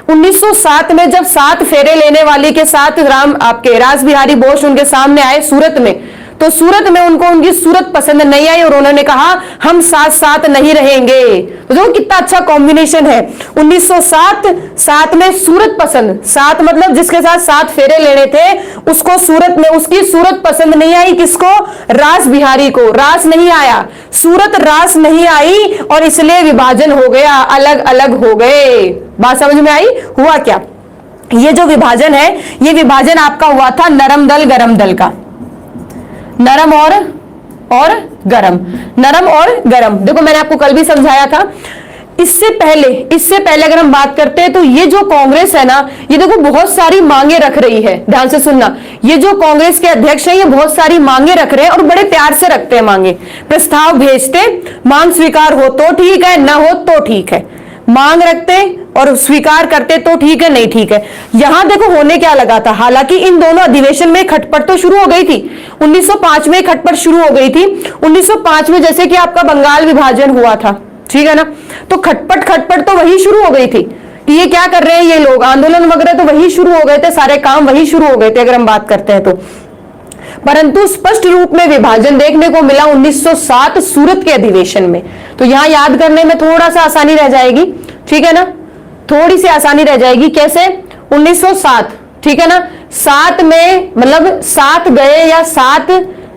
1907 में जब 7 फेरे लेने वाली के साथ आपके रास बिहारी बोस उनके सामने आए सूरत में, तो सूरत में उनको उनकी सूरत पसंद नहीं आई और उन्होंने कहा हम साथ साथ नहीं रहेंगे। तो देखो कितना अच्छा कॉम्बिनेशन है। 1907 में सूरत पसंद, 7 मतलब जिसके साथ 7 फेरे लेने थे उसको सूरत में, उसकी सूरत पसंद नहीं आई, किसको, रास बिहारी को, रास नहीं आया, सूरत रास नहीं आई और इसलिए विभाजन हो गया, अलग अलग हो गए। बात समझ में आई, हुआ क्या, ये जो विभाजन है ये विभाजन आपका हुआ था नरम दल गरम दल का, नरम और गरम, नरम और गरम। देखो मैंने आपको कल भी समझाया था। इससे पहले अगर हम बात करते हैं तो ये जो कांग्रेस है ना, ये देखो बहुत सारी मांगे रख रही है, ध्यान से सुनना। ये जो कांग्रेस के अध्यक्ष हैं ये बहुत सारी मांगे रख रहे हैं और बड़े प्यार से रखते हैं मांगे, प्रस्ताव भेजते, मांग स्वीकार हो तो ठीक है, ना हो तो ठीक है, मांग रखते और स्वीकार करते तो ठीक है, नहीं ठीक है। यहां देखो होने क्या लगा था, हालांकि इन दोनों अधिवेशन में खटपट तो शुरू हो गई थी, 1905 में खटपट शुरू हो गई थी। 1905 में जैसे कि आपका बंगाल विभाजन हुआ था, ठीक है ना, तो खटपट तो वही शुरू हो गई थी कि ये क्या कर रहे हैं ये लोग, आंदोलन वगैरह तो वही शुरू हो गए थे, सारे काम वही शुरू हो गए थे अगर हम बात करते हैं तो। परंतु स्पष्ट रूप में विभाजन देखने को मिला 1907 सूरत के अधिवेशन में। तो यहां याद करने में थोड़ा सा आसानी रह जाएगी, ठीक है ना, थोड़ी सी आसानी रह जाएगी। कैसे, 1907, ठीक है ना, 7 में मतलब 7 गए या 7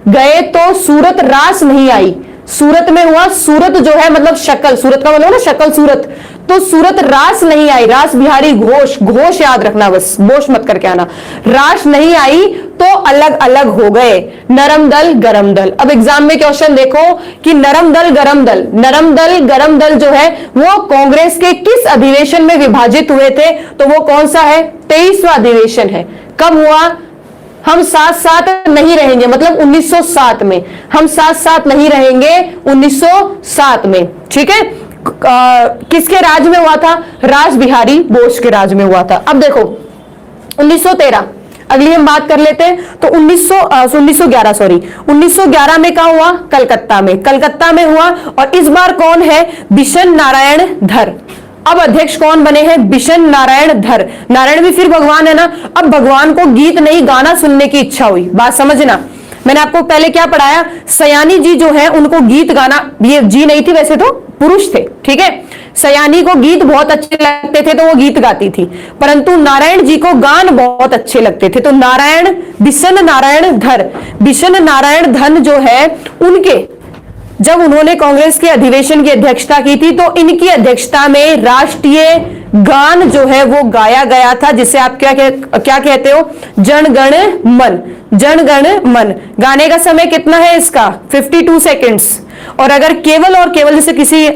गए तो सूरत रास नहीं आई, सूरत में हुआ, सूरत जो है मतलब शक्ल, सूरत का मतलब ना शक्ल सूरत, तो सूरत रास नहीं आई, रास बिहारी घोष, घोष याद रखना बस, बोश मत करके आना, रास नहीं आई तो अलग अलग हो गए, नरम दल गरम दल। अब एग्जाम में क्वेश्चन देखो कि नरम दल गरम दल, नरम दल गरम दल जो है वो कांग्रेस के किस अधिवेशन में विभाजित हुए थे, तो वो कौन सा है, 23वां अधिवेशन है। कब हुआ, हम साथ साथ नहीं रहेंगे, मतलब 1907 में, हम साथ साथ नहीं रहेंगे 1907 में, ठीक है। किसके राज में हुआ था, रास बिहारी बोस के राज में हुआ था। अब देखो 1913, अगली हम बात कर लेते हैं, तो 1911 में क्या हुआ, कलकत्ता में, कलकत्ता में हुआ, और इस बार कौन है, बिशन नारायण धर। अब अध्यक्ष कौन बने हैं, बिशन नारायण धर। नारायण भी फिर भगवान है ना। अब भगवान को गीत नहीं गाना सुनने की इच्छा हुई, बात समझना, मैंने आपको पहले क्या पढ़ाया, सयानी जी जो है उनको गीत गाना, ये जी नहीं थी वैसे तो, पुरुष थे, ठीक है, सयानी को गीत बहुत अच्छे लगते थे तो वो गीत गाती थी, परंतु नारायण जी को गान बहुत अच्छे लगते थे, तो नारायण, बिशन नारायण धर, बिशन नारायण धन जो है उनके, जब उन्होंने कांग्रेस के अधिवेशन की अध्यक्षता की थी तो इनकी अध्यक्षता में राष्ट्रीय गान जो है वो गाया गया था, जिसे आप क्या कहते हो, जन गण मन, जन गण मन। गाने का समय कितना है इसका, 52 सेकेंड्स। और अगर केवल और केवल जैसे किसी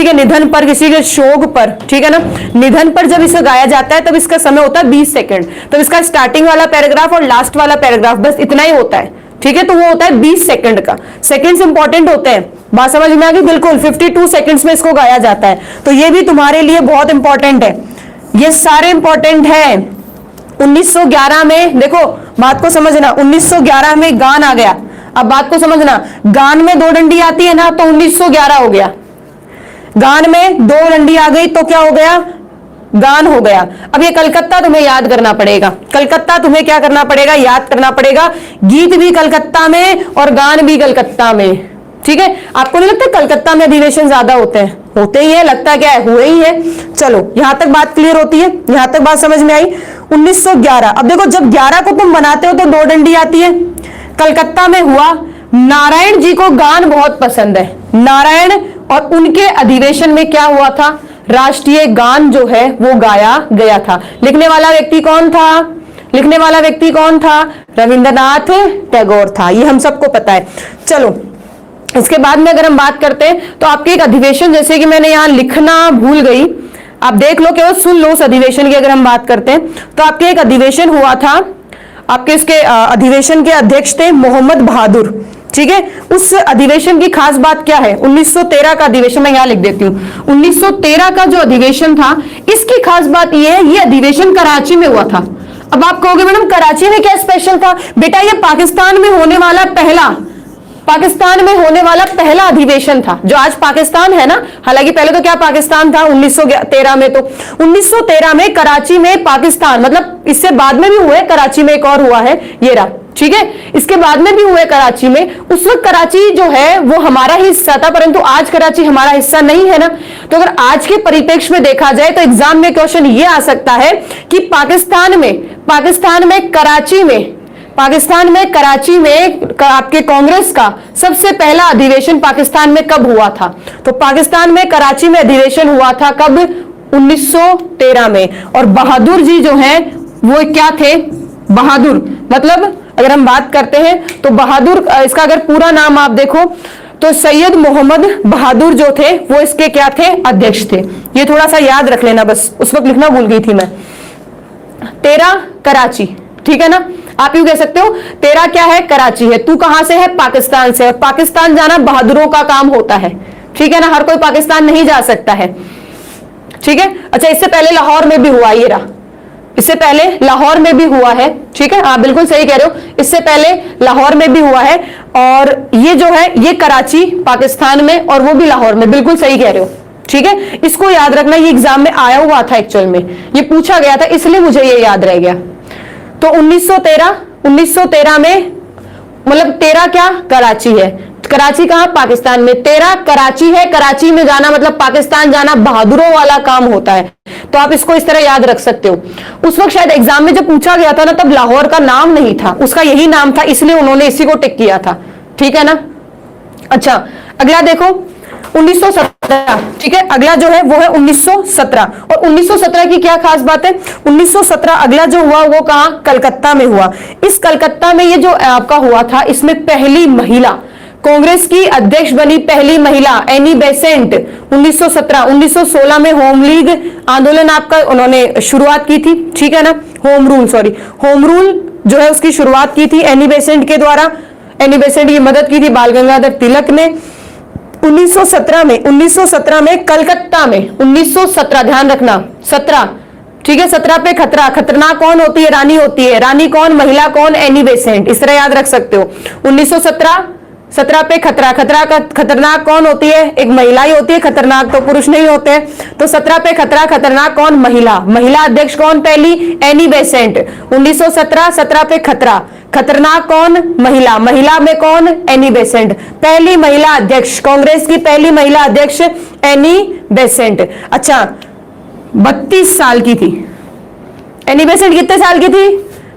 के निधन पर, किसी के शोक पर, ठीक है ना, निधन पर जब इसे गाया जाता है तब इसका समय होता है 20 सेकेंड। तो इसका स्टार्टिंग वाला पैराग्राफ और लास्ट वाला पैराग्राफ बस इतना ही होता है, ठीक है, तो वो होता है 20 सेकंड का। सेकंड्स इंपॉर्टेंट होते हैं, बात समझ में आ गई, बिल्कुल 52 सेकंड्स में इसको गाया जाता है, तो ये भी तुम्हारे लिए बहुत इंपॉर्टेंट है, ये सारे इंपॉर्टेंट है। 1911 में देखो, बात को समझना, 1911 में गान आ गया। अब बात को समझना, गान में 2 डंडी आती है ना, तो 1911 हो गया। गान में 2 डंडी आ गई तो क्या हो गया, गान हो गया। अब ये कलकत्ता तुम्हें याद करना पड़ेगा, कलकत्ता तुम्हें क्या करना पड़ेगा, याद करना पड़ेगा। गीत भी कलकत्ता में और गान भी कलकत्ता में, ठीक है। आपको नहीं लगता कलकत्ता में अधिवेशन ज्यादा होते हैं? होते ही है, लगता क्या है, हुए ही है। चलो यहां तक बात क्लियर होती है, यहां तक बात समझ में आई। 1911, अब देखो जब 11 को तुम बनाते हो तो दो डंडी आती है। कलकत्ता में हुआ, नारायण जी को गान बहुत पसंद है, नारायण, और उनके अधिवेशन में क्या हुआ था, राष्ट्रीय गान जो है वो गाया गया था। लिखने वाला व्यक्ति कौन था, लिखने वाला व्यक्ति कौन था, रविंद्रनाथ टैगोर था, ये हम सबको पता है। चलो इसके बाद में अगर हम बात करते हैं तो आपके एक अधिवेशन, जैसे कि मैंने यहां लिखना भूल गई, आप देख लो, केवल सुन लो उस अधिवेशन की। अगर हम बात करते हैं तो आपके एक अधिवेशन हुआ था, आपके इसके अधिवेशन के अध्यक्ष थे मोहम्मद बहादुर, ठीक है। उस अधिवेशन की खास बात क्या है, 1913 का अधिवेशन, मैं यहां लिख देती हूं, 1913 का जो अधिवेशन था, इसकी खास बात यह है, ये अधिवेशन कराची में हुआ था। अब आप कहोगे मैडम कराची में क्या स्पेशल था? बेटा ये पाकिस्तान में होने वाला पहला अधिवेशन था, जो आज पाकिस्तान है ना, हालांकि पहले तो क्या पाकिस्तान था 1913 में, तो 1913 में कराची में पाकिस्तान, मतलब इससे बाद में भी हुए, कराची में एक और हुआ है, ये रहा, ठीक है, इसके बाद में भी हुए कराची में। उस वक्त कराची जो है वो हमारा ही हिस्सा था, परंतु आज कराची हमारा हिस्सा नहीं है ना। तो अगर आज के परिप्रेक्ष्य में देखा जाए तो एग्जाम में क्वेश्चन ये आ सकता है कि पाकिस्तान में कराची में आपके कांग्रेस का सबसे पहला अधिवेशन पाकिस्तान में कब हुआ था? तो पाकिस्तान में कराची में अधिवेशन हुआ था कब? 1913 में। और बहादुर जी जो हैं वो क्या थे? बहादुर, मतलब अगर हम बात करते हैं तो बहादुर, इसका अगर पूरा नाम आप देखो तो सैयद मोहम्मद बहादुर जो थे वो इसके क्या थे? अध्यक्ष थे। ये थोड़ा सा याद रख लेना, बस उस वक्त लिखना भूल गई थी मैं। 13 कराची, ठीक है ना, आप यूं कह सकते हो 13 क्या है? कराची है। तू कहां से है? पाकिस्तान से। और पाकिस्तान जाना बहादुरों का काम होता है, ठीक है ना, हर कोई पाकिस्तान नहीं जा सकता है, ठीक है। अच्छा, इससे पहले लाहौर में भी हुआ, ये रहा, इससे पहले लाहौर में भी हुआ है, ठीक है, आप बिल्कुल सही कह रहे हो, इससे पहले लाहौर में भी हुआ है। और ये जो है ये कराची पाकिस्तान में और वो भी लाहौर में, बिल्कुल सही कह रहे हो, ठीक है। इसको याद रखना, ये एग्जाम में आया हुआ था, एक्चुअल में ये पूछा गया था, इसलिए मुझे ये याद रह गया। तो 1913 में, मतलब 13 क्या? कराची है। कराची कहां? पाकिस्तान में। 13 कराची है, कराची में जाना मतलब पाकिस्तान जाना बहादुरों वाला काम होता है, तो आप इसको इस तरह याद रख सकते हो। उस वक्त शायद एग्जाम में जब पूछा गया था ना, तब लाहौर का नाम नहीं था, उसका यही नाम था, इसलिए उन्होंने इसी को टिक किया था, ठीक है ना। अच्छा, अगला देखो 1917, ठीक है, अगला जो है वो है 1917। और 1917 की क्या खास बात है? 1917 अगला जो हुआ वो कहां? कलकत्ता में हुआ। इस कलकत्ता में ये जो आपका हुआ था, इसमें पहली महिला कांग्रेस की अध्यक्ष बनी, पहली महिला एनी बेसेंट 1917। 1916 में होम लीग आंदोलन आपका उन्होंने शुरुआत की थी, ठीक है ना, होम रूल जो है उसकी शुरुआत की थी एनी बेसेंट के द्वारा। एनी बेसेंट की मदद की थी बाल गंगाधर तिलक ने। 1917 में कलकत्ता में, 1917 ध्यान रखना, 17, ठीक है, 17 पे खतरा, खतरनाक कौन होती है? रानी होती है। रानी कौन? महिला कौन? एनी बेसेंट, इस तरह याद रख सकते हो। 1917 पे खतरा, खतरनाक कौन होती है? एक महिला ही होती है, खतरनाक तो पुरुष नहीं होते हैं। तो 17 पे खतरा, खतरनाक कौन? महिला अध्यक्ष कौन? पहली एनी बेसेंट। 1917 पे खतरा, खतरनाक कौन? महिला में कौन? Annie Besant. पहली महिला अध्यक्ष, कांग्रेस की पहली महिला अध्यक्ष एनी बेसेंट। अच्छा, 32 साल की थी एनी बेसेंट। कितने साल की थी?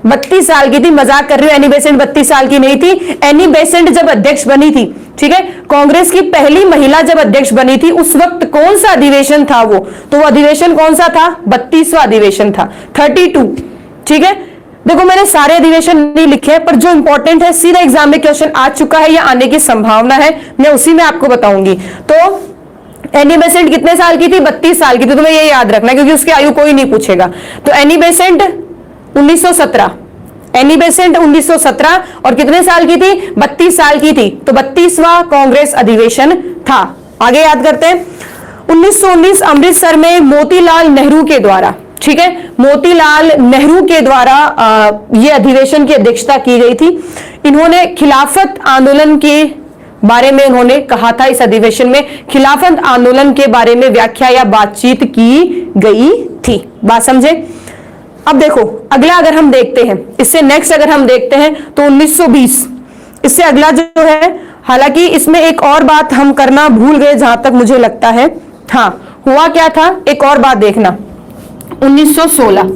32 साल की थी। मजाक कर रही हूं, एनी बेसेंट 32 साल की नहीं थी। एनी बेसेंट जब अध्यक्ष बनी थी, ठीक है, कांग्रेस की पहली महिला जब अध्यक्ष बनी थी, उस वक्त कौन सा अधिवेशन था वो? तो वो अधिवेशन कौन सा था? 32वां अधिवेशन था, 32, ठीक है। देखो मैंने सारे अधिवेशन नहीं लिखे हैं, पर जो इंपॉर्टेंट है सीधा एग्जाम में क्वेश्चन आ चुका है या आने की संभावना है, मैं उसी में आपको बताऊंगी। तो एनी बेसेंट कितने साल की थी? 32 साल की थी। तुम्हें ये याद रखना है क्योंकि उसकी आयु कोई नहीं पूछेगा। तो एनी बेसेंट 1917, एनी बेसेंट 1917 और कितने साल की थी? 32 साल की थी। तो 32वां कांग्रेस अधिवेशन था। आगे याद करते हैं 1919 अमृतसर में मोतीलाल नेहरू के द्वारा, ठीक है, मोतीलाल नेहरू के द्वारा यह अधिवेशन की अध्यक्षता की गई थी। इन्होंने खिलाफत आंदोलन के बारे में उन्होंने कहा था, इस अधिवेशन में खिलाफत आंदोलन के बारे में व्याख्या या बातचीत की गई थी। बात समझे? अब देखो अगला अगर हम देखते हैं, इससे नेक्स्ट अगर हम देखते हैं तो 1920, इससे अगला जो है, हालांकि इसमें एक और बात हम करना भूल गए जहां तक मुझे लगता है। हाँ, हुआ क्या था, एक और बात देखना, 1916,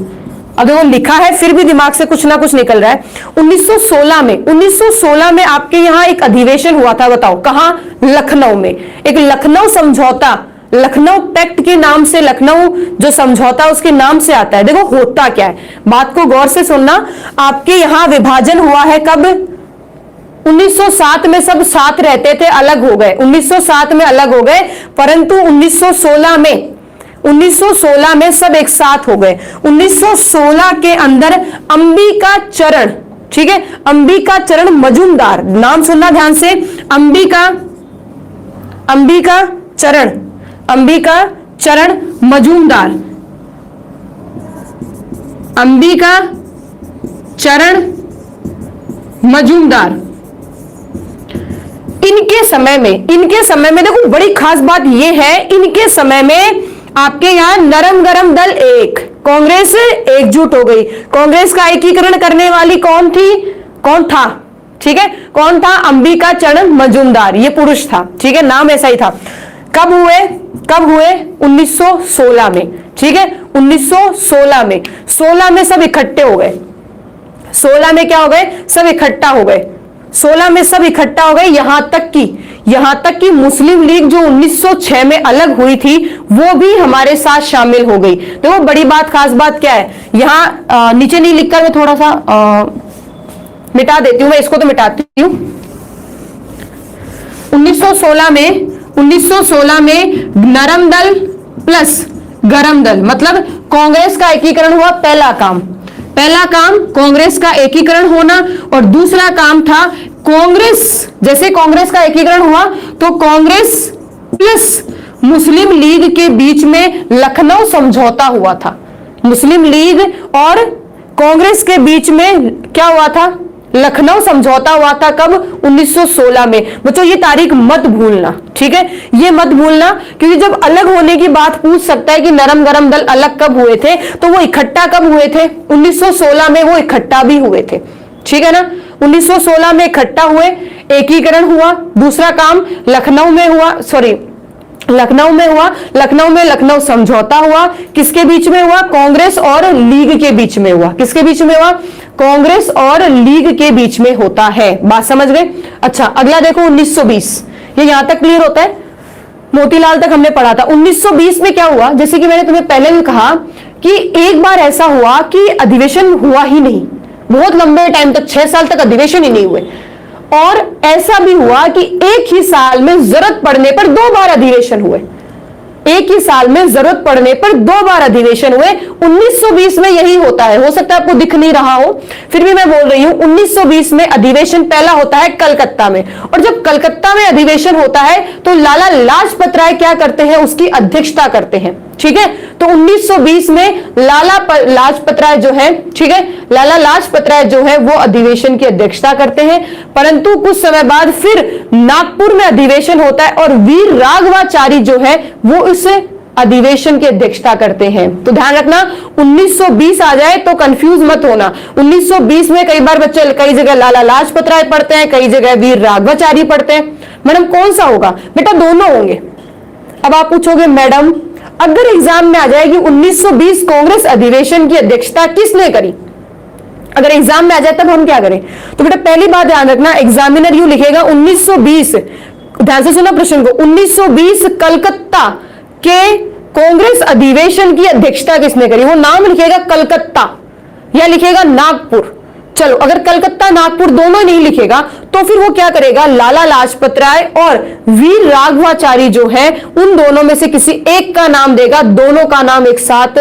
अब देखो लिखा है फिर भी दिमाग से कुछ ना कुछ निकल रहा है। 1916 में आपके यहां एक अधिवेशन हुआ था, बताओ कहां? लखनऊ में। एक लखनऊ समझौता, लखनऊ पैक्ट के नाम से, लखनऊ जो समझौता उसके नाम से आता है। देखो होता क्या है, बात को गौर से सुनना। आपके यहां विभाजन हुआ है कब? 1907 में सब साथ रहते थे, अलग हो गए, 1907 में अलग हो गए, परंतु 1916 में सब एक साथ हो गए। 1916 के अंदर अंबिका चरण, ठीक है, अंबिका चरण मजूमदार, नाम सुनना ध्यान से, अंबिका चरण मजूमदार, अंबिका चरण मजूमदार, इनके समय में देखो बड़ी खास बात यह है, इनके समय में आपके यहां नरम गरम दल एक, कांग्रेस एकजुट हो गई। कांग्रेस का एकीकरण करने वाली कौन थी? कौन था? ठीक है, कौन था? अंबिका चरण मजूमदार, ये पुरुष था, ठीक है, नाम ऐसा ही था। कब हुए? 1916 में, ठीक है, 1916 में, 16 में सब इकट्ठे हो गए। 16 में क्या हो गए? सब इकट्ठा हो गए। 16 में सब इकट्ठा हो गए, यहां तक कि मुस्लिम लीग जो 1906 में अलग हुई थी वो भी हमारे साथ शामिल हो गई। देखो बड़ी बात, खास बात क्या है, यहां नीचे नहीं लिखकर मैं थोड़ा सा मिटा देती हूं, मैं इसको तो मिटाती हूं। 1916 में नरम दल प्लस गरम दल, मतलब कांग्रेस का एकीकरण हुआ। पहला काम कांग्रेस का एकीकरण होना, और दूसरा काम था कांग्रेस, जैसे कांग्रेस का एकीकरण हुआ तो कांग्रेस प्लस मुस्लिम लीग के बीच में लखनऊ समझौता हुआ था। मुस्लिम लीग और कांग्रेस के बीच में क्या हुआ था? लखनऊ समझौता हुआ था। कब? 1916 में। बच्चों ये तारीख मत भूलना, ठीक है, ये मत भूलना, क्योंकि जब अलग होने की बात पूछ सकता है कि नरम गरम दल अलग कब हुए थे, तो वो इकट्ठा कब हुए थे? 1916 में वो इकट्ठा भी हुए थे, ठीक है ना। 1916 में इकट्ठा हुए, एकीकरण हुआ। दूसरा काम लखनऊ में हुआ, लखनऊ समझौता हुआ। किसके बीच में हुआ? कांग्रेस और लीग के बीच में हुआ। किसके बीच में हुआ? कांग्रेस और लीग के बीच में होता है। बात समझ गए? अच्छा अगला देखो 1920, ये यहां तक क्लियर होता है, मोतीलाल तक हमने पढ़ा था। 1920 में क्या हुआ? जैसे कि मैंने तुम्हें पहले भी कहा कि एक बार ऐसा हुआ कि अधिवेशन हुआ ही नहीं, बहुत लंबे टाइम तक, 6 साल तक अधिवेशन ही नहीं हुए। और ऐसा भी हुआ कि एक ही साल में जरूरत पड़ने पर 2 बार अधिवेशन हुए। एक ही साल में जरूरत पड़ने पर 2 बार अधिवेशन हुए। 1920 में यही होता है। हो सकता है आपको दिख नहीं रहा हो, फिर भी मैं बोल रही हूं। 1920 में अधिवेशन पहला होता है कलकत्ता में, और जब कलकत्ता में अधिवेशन होता है तो लाला लाजपत राय क्या करते हैं? उसकी अध्यक्षता करते हैं, ठीक है। तो 1920 में लाला लाजपत राय जो है, ठीक है, लाला लाजपत राय जो है वो अधिवेशन की अध्यक्षता करते हैं। परंतु कुछ समय बाद फिर नागपुर में अधिवेशन होता है और वीर राघवाचारी जो है वो इस अधिवेशन की अध्यक्षता करते हैं। तो ध्यान रखना 1920 आ जाए तो कंफ्यूज मत होना। 1920 में कई बार बच्चे कई जगह लाला लाजपत राय पढ़ते हैं, कई जगह वीर राघवाचारी पढ़ते हैं। मैडम कौन सा होगा? बेटा दोनों होंगे। अब आप पूछोगे मैडम अगर एग्जाम में आ जाएगी 1920 कांग्रेस अधिवेशन की अध्यक्षता किसने करी, अगर एग्जाम में आ जाए तब हम क्या करें? तो बेटा पहली बात ध्यान रखना, एग्जामिनर यू लिखेगा 1920, ध्यान से सुना प्रश्न को, 1920 कलकत्ता के कांग्रेस अधिवेशन की अध्यक्षता किसने करी? वो नाम लिखेगा कलकत्ता या लिखेगा नागपुर। चलो अगर कलकत्ता नागपुर दोनों नहीं लिखेगा तो फिर वो क्या करेगा? लाला लाजपत राय और वीर राघवाचारी जो है उन दोनों में से किसी एक का नाम देगा। दोनों का नाम एक साथ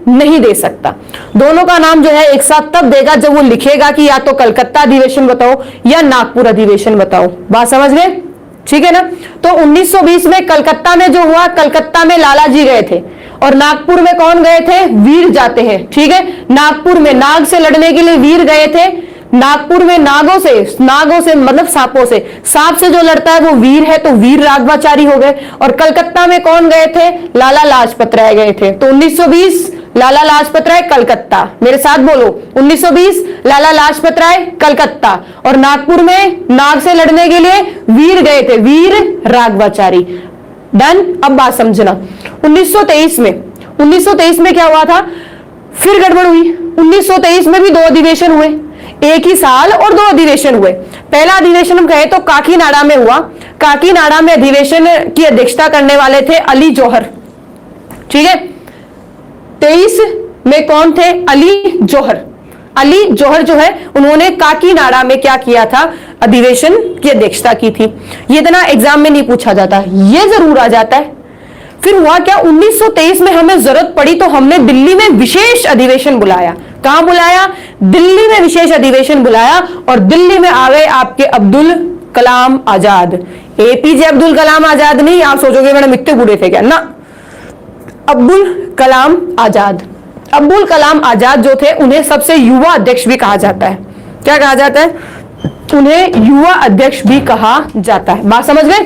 नहीं दे सकता। दोनों का नाम जो है एक साथ तब देगा जब वो लिखेगा कि या तो कलकत्ता अधिवेशन बताओ या नागपुर अधिवेशन बताओ। बात समझ गए? ठीक है ना। तो 1920 में कलकत्ता में जो हुआ, कलकत्ता में लाला जी गए थे और नागपुर में कौन गए थे? वीर जाते हैं, ठीक है। नागपुर में नाग से लड़ने के लिए वीर गए थे। नागपुर में नागों से मतलब सांपों से, सांप से जो लड़ता है वो वीर है, तो वीर राघवाचारी हो गए। और कलकत्ता में कौन गए थे? लाला लाजपत राय गए थे। तो 1920 लाला लाजपत राय कलकत्ता, मेरे साथ बोलो 1920 लाला लाजपत राय कलकत्ता। और नागपुर में नाग से लड़ने के लिए वीर गए थे, वीर राघवाचारी। डन। अब बात समझना, 1923 में क्या हुआ था, फिर गड़बड़ हुई। 1923 में भी 2 अधिवेशन हुए, एक ही साल और 2 अधिवेशन हुए। पहला अधिवेशन हम कहें तो काकीनाडा में हुआ। काकीनाडा में अधिवेशन की अध्यक्षता करने वाले थे अली जौहर, ठीक है। 23 में कौन थे, अली जौहर। अली जौहर जो है उन्होंने काकीनाडा में क्या किया था, अधिवेशन की अध्यक्षता की थी। ये इतना एग्जाम में नहीं पूछा जाता, ये जरूर आ जाता है। फिर हुआ क्या, 1923 में हमें जरूरत पड़ी तो हमने दिल्ली में विशेष अधिवेशन बुलाया। कहां बुलाया, दिल्ली में विशेष अधिवेशन बुलाया। और दिल्ली में आ गए आपके अब्दुल कलाम आजाद। एपीजे अब्दुल कलाम आजाद नहीं, आप सोचोगे मैडम इतने बूढ़े थे क्या, ना, अब्दुल कलाम आजाद। अब्दुल कलाम आजाद जो थे उन्हें सबसे युवा अध्यक्ष भी कहा जाता है। क्या कहा जाता है, उन्हें युवा अध्यक्ष भी कहा जाता है। बात समझ गए।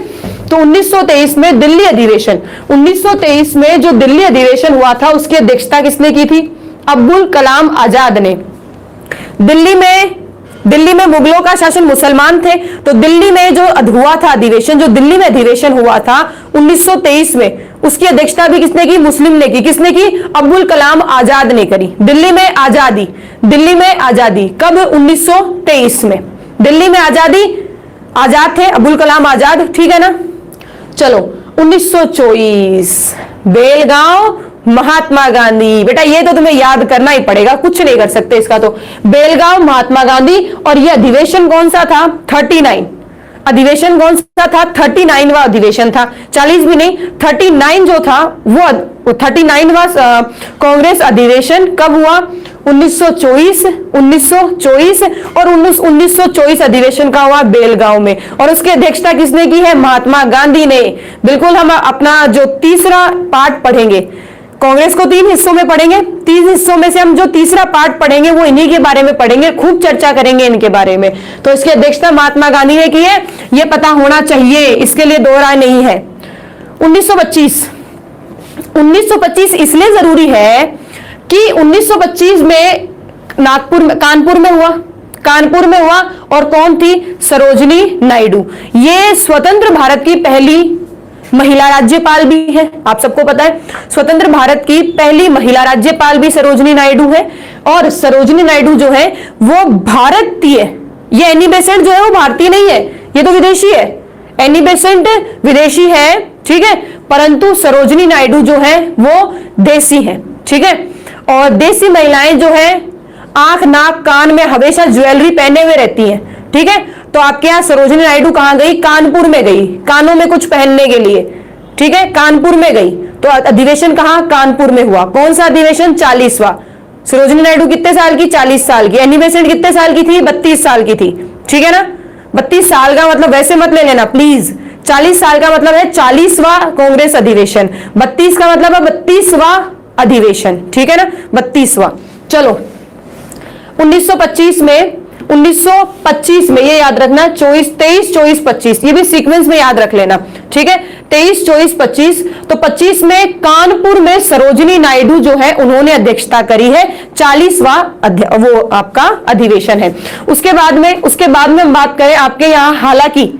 तो 1923 में दिल्ली अधिवेशन, 1923 में जो दिल्ली अधिवेशन हुआ था उसकी अध्यक्षता किसने की थी, अब्दुल कलाम आजाद ने। दिल्ली में मुगलों का शासन, मुसलमान थे, तो दिल्ली में जो हुआ था अधिवेशन, जो दिल्ली में अधिवेशन हुआ था 1923 में, उसकी अध्यक्षता भी किसने की, मुस्लिम ने की। किसने की, अब्दुल कलाम आजाद ने करी। दिल्ली में आजादी, कब, 1923 में दिल्ली में आजादी, आजाद थे अब्दुल कलाम आजाद, ठीक है ना। चलो 1924 बेलगांव महात्मा गांधी। बेटा ये तो तुम्हें याद करना ही पड़ेगा, कुछ नहीं कर सकते इसका। तो बेलगांव महात्मा गांधी। और ये अधिवेशन कौन सा था, 39। अधिवेशन कौन सा था, 39वां अधिवेशन था, 40 भी नहीं, 39 जो था वो 39वां कांग्रेस अधिवेशन कब हुआ, 1924 और 1924 अधिवेशन का हुआ बेलगांव में। और उसकी अध्यक्षता किसने की है, महात्मा गांधी ने। बिल्कुल। हम अपना जो तीसरा पार्ट पढ़ेंगे, कांग्रेस को 3 हिस्सों में पढ़ेंगे, 3 हिस्सों में से हम जो तीसरा पार्ट पढ़ेंगे वो इन्हीं के बारे में पढ़ेंगे, खूब चर्चा करेंगे इनके बारे में। तो इसकी अध्यक्षता महात्मा गांधी ने की है, ये पता होना चाहिए, इसके लिए दो राय नहीं है। 1925 इसलिए जरूरी है कि 1925 में कानपुर में हुआ और कौन थी, सरोजनी नायडू। ये स्वतंत्र भारत की पहली महिला राज्यपाल भी है, आप सबको पता है। स्वतंत्र भारत की पहली महिला राज्यपाल भी सरोजनी नायडू है। और सरोजनी नायडू जो है वो भारतीय, ये एनी बेसेंट जो है वो भारतीय नहीं है, ये तो विदेशी है। एनी बेसेंट विदेशी है, ठीक है, परंतु सरोजनी नायडू जो है वो देसी है, ठीक है। और देसी महिलाएं जो है आंख नाक कान में हमेशा ज्वेलरी पहने हुए रहती हैं, ठीक है। तो आपके यहाँ सरोजनी नायडू कहां गई, कानपुर में गई, कानों में कुछ पहनने के लिए, ठीक है, कानपुर में गई। तो अधिवेशन कहां, कानपुर में हुआ। कौन सा अधिवेशन, 40वां। सरोजनी नायडू कितने साल की, 40 साल की। एनी बेसेंट कितने साल की थी, 32 साल की थी, ठीक है ना। 32 साल का मतलब वैसे मत ले लेना प्लीज, 40 साल का मतलब है 40वां कांग्रेस अधिवेशन, 32 का मतलब है 32वां अधिवेशन, ठीक है ना, 32वां। चलो 1925 में ये याद रखना, 23, 24, 25, ये भी सीक्वेंस में याद रख लेना, ठीक है। 23, 24, 25। तो 25 में कानपुर में सरोजनी नायडू जो है उन्होंने अध्यक्षता करी है, 40वां वो आपका अधिवेशन है। उसके बाद में हम बात करें आपके यहाँ, हालांकि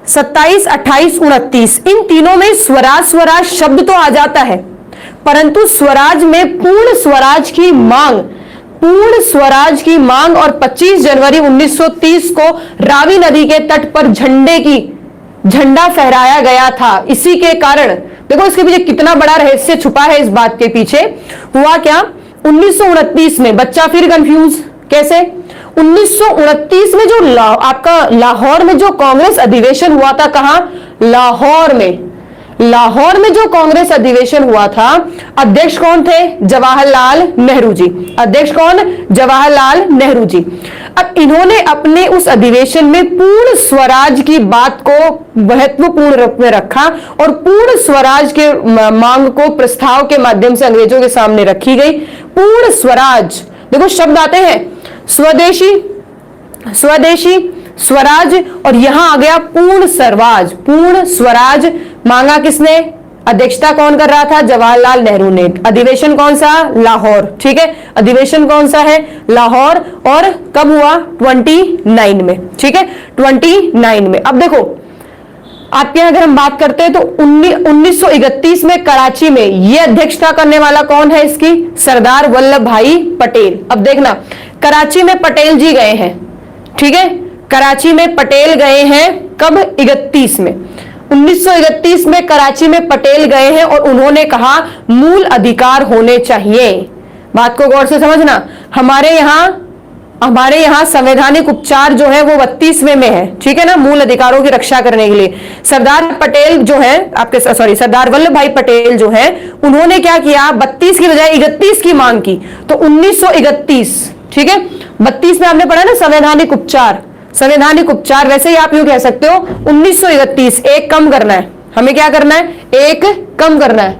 27, 28, 29 इन तीनों में स्वराज शब्द तो आ जाता है, परंतु स्वराज में पूर्ण स्वराज की मांग और 25 जनवरी 1930 को रावी नदी के तट पर झंडा फहराया गया था। इसी के कारण देखो इसके पीछे कितना बड़ा रहस्य छुपा है। इस बात के पीछे हुआ क्या, 1929 में, बच्चा फिर कंफ्यूज कैसे, 1929 में जो आपका लाहौर में जो कांग्रेस अधिवेशन हुआ था, कहां, लाहौर में जो कांग्रेस अधिवेशन हुआ था, अध्यक्ष कौन थे, जवाहरलाल नेहरू जी। अध्यक्ष कौन, जवाहरलाल नेहरू जी। अब इन्होंने अपने उस अधिवेशन में पूर्ण स्वराज की बात को महत्वपूर्ण रूप में रखा और पूर्ण स्वराज के मांग को प्रस्ताव के माध्यम से अंग्रेजों के सामने रखी गई। पूर्ण स्वराज, देखो शब्द आते हैं, स्वदेशी, स्वराज, और यहां आ गया पूर्ण स्वराज। मांगा किसने, अध्यक्षता कौन कर रहा था? जवाहरलाल नेहरू ने। अधिवेशन कौन सा? लाहौर। ठीक है, अधिवेशन कौन सा है? लाहौर। और कब हुआ? 29 में। ठीक है, 29 में। अब देखो आपके अगर हम बात करते हैं तो 1931 में कराची में ये अध्यक्षता करने वाला कौन है इसकी? सरदार वल्लभ भाई पटेल। अब देखना, कराची में पटेल जी गए हैं। ठीक है, कराची में पटेल गए हैं कब? 31 में। 1931 में कराची में पटेल गए हैं और उन्होंने कहा मूल अधिकार होने चाहिए। बात को गौर से समझना। हमारे यहां संवैधानिक उपचार जो है वो 32वें में है। ठीक है ना, मूल अधिकारों की रक्षा करने के लिए सरदार पटेल जो है आपके सरदार वल्लभ भाई पटेल जो है उन्होंने क्या किया? 32 की बजाय 31 की मांग की। तो 1931, ठीक है, 32 में आपने पढ़ा ना संवैधानिक उपचार। संवैधानिक उपचार वैसे ही आप यूं कह सकते हो 1931। एक कम करना है, हमें क्या करना है? एक कम करना है,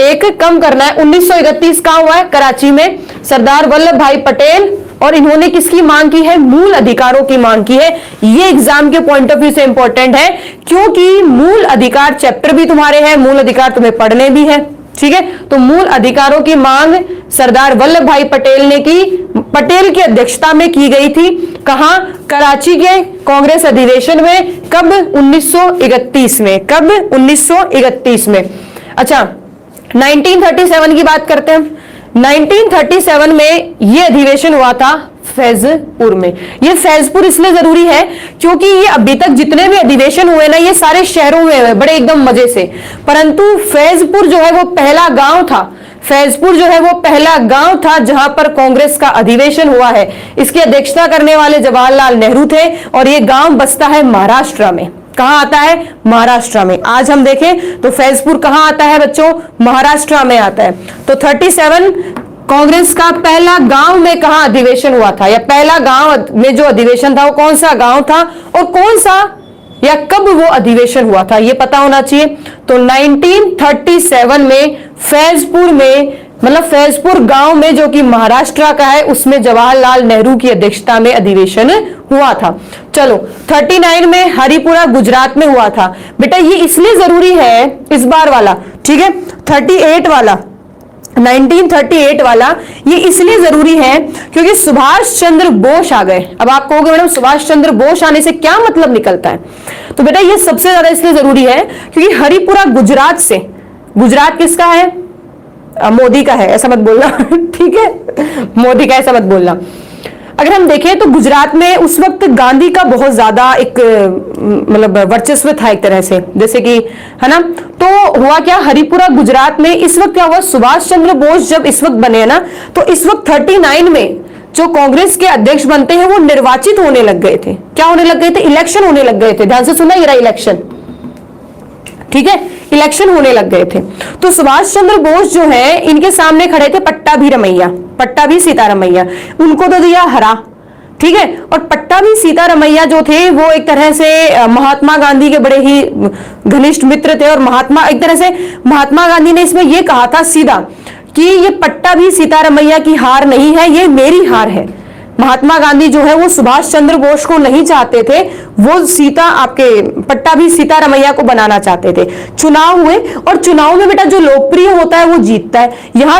एक कम करना है। 1931 कहां हुआ है? कराची में। सरदार वल्लभ भाई पटेल, और इन्होंने किसकी मांग की है? मूल अधिकारों की मांग की है। ये एग्जाम के पॉइंट ऑफ व्यू से इंपॉर्टेंट है क्योंकि मूल अधिकार चैप्टर भी तुम्हारे हैं, मूल अधिकार तुम्हें पढ़ने भी है। ठीक है, तो मूल अधिकारों की मांग सरदार वल्लभ भाई पटेल ने की, पटेल की अध्यक्षता में की गई थी। कहां? कराची के कांग्रेस अधिवेशन में। कब? 1931 में। कब? 1931 में। अच्छा, 1937 की बात करते हैं। 1937 में यह अधिवेशन हुआ था फैजपुर में। ये फैजपुर इसलिए जरूरी है क्योंकि ये अभी तक जितने भी अधिवेशन हुए ना ये सारे शहरों में हुए बड़े एकदम मजे से, परंतु फैजपुर जो है वो पहला गांव था। फैजपुर जो है वो पहला गांव था जहां पर कांग्रेस का अधिवेशन हुआ है। इसकी अध्यक्षता करने वाले जवाहरलाल नेहरू थे और ये गांव बसता है महाराष्ट्र में। कहां आता है? महाराष्ट्र में। आज हम देखें तो फैजपुर कहां आता है बच्चों? महाराष्ट्र में आता है। तो 37 कांग्रेस का पहला गांव में कहां अधिवेशन हुआ था, या पहला गांव में जो अधिवेशन था वो कौन सा गांव था और कौन सा या कब वो अधिवेशन हुआ था, ये पता होना चाहिए। तो 1937 में फैजपुर में, मतलब फैजपुर गांव में जो कि महाराष्ट्र का है, उसमें जवाहरलाल नेहरू की अध्यक्षता में अधिवेशन हुआ था। चलो, 39 में हरिपुरा गुजरात में हुआ था। बेटा ये इसलिए जरूरी है इस बार वाला, ठीक है, 38 वाला, 1938 वाला ये इसलिए जरूरी है क्योंकि सुभाष चंद्र बोस आ गए। अब आप कहोगे मैडम सुभाष चंद्र बोस आने से क्या मतलब निकलता है? तो बेटा ये सबसे ज्यादा इसलिए जरूरी है क्योंकि हरिपुरा गुजरात से, गुजरात किसका है? मोदी का है, ऐसा मत बोलना ठीक है, मोदी का ऐसा मत बोलना। अगर हम देखें तो गुजरात में उस वक्त गांधी का बहुत ज्यादा एक मतलब वर्चस्व था एक तरह से, जैसे कि है ना। तो हुआ क्या, हरिपुरा गुजरात में इस वक्त क्या हुआ, सुभाष चंद्र बोस जब इस वक्त बने ना, तो इस वक्त 39 में जो कांग्रेस के अध्यक्ष बनते हैं वो निर्वाचित होने लग गए थे। क्या होने लग गए थे? इलेक्शन होने लग गए थे। ध्यान से सुना, ये रहा इलेक्शन, ठीक है, इलेक्शन होने लग गए थे। तो सुभाष चंद्र बोस जो है इनके सामने खड़े थे पट्टाभी सीतारमैया, उनको तो दिया हरा, ठीक है। और पट्टाभी सीतारमैया जो थे वो एक तरह से महात्मा गांधी के बड़े ही घनिष्ठ मित्र थे, और एक तरह से महात्मा गांधी ने इसमें यह कहा था सीधा कि ये पट्टाभी सीतारमैया की हार नहीं है, ये मेरी हार है। महात्मा गांधी जो है वो सुभाष चंद्र बोस को नहीं चाहते थे, वो पट्टाभी सीतारमैया को बनाना चाहते थे। चुनाव हुए और चुनाव में बेटा जो लोकप्रिय होता है वो जीतता है। यहाँ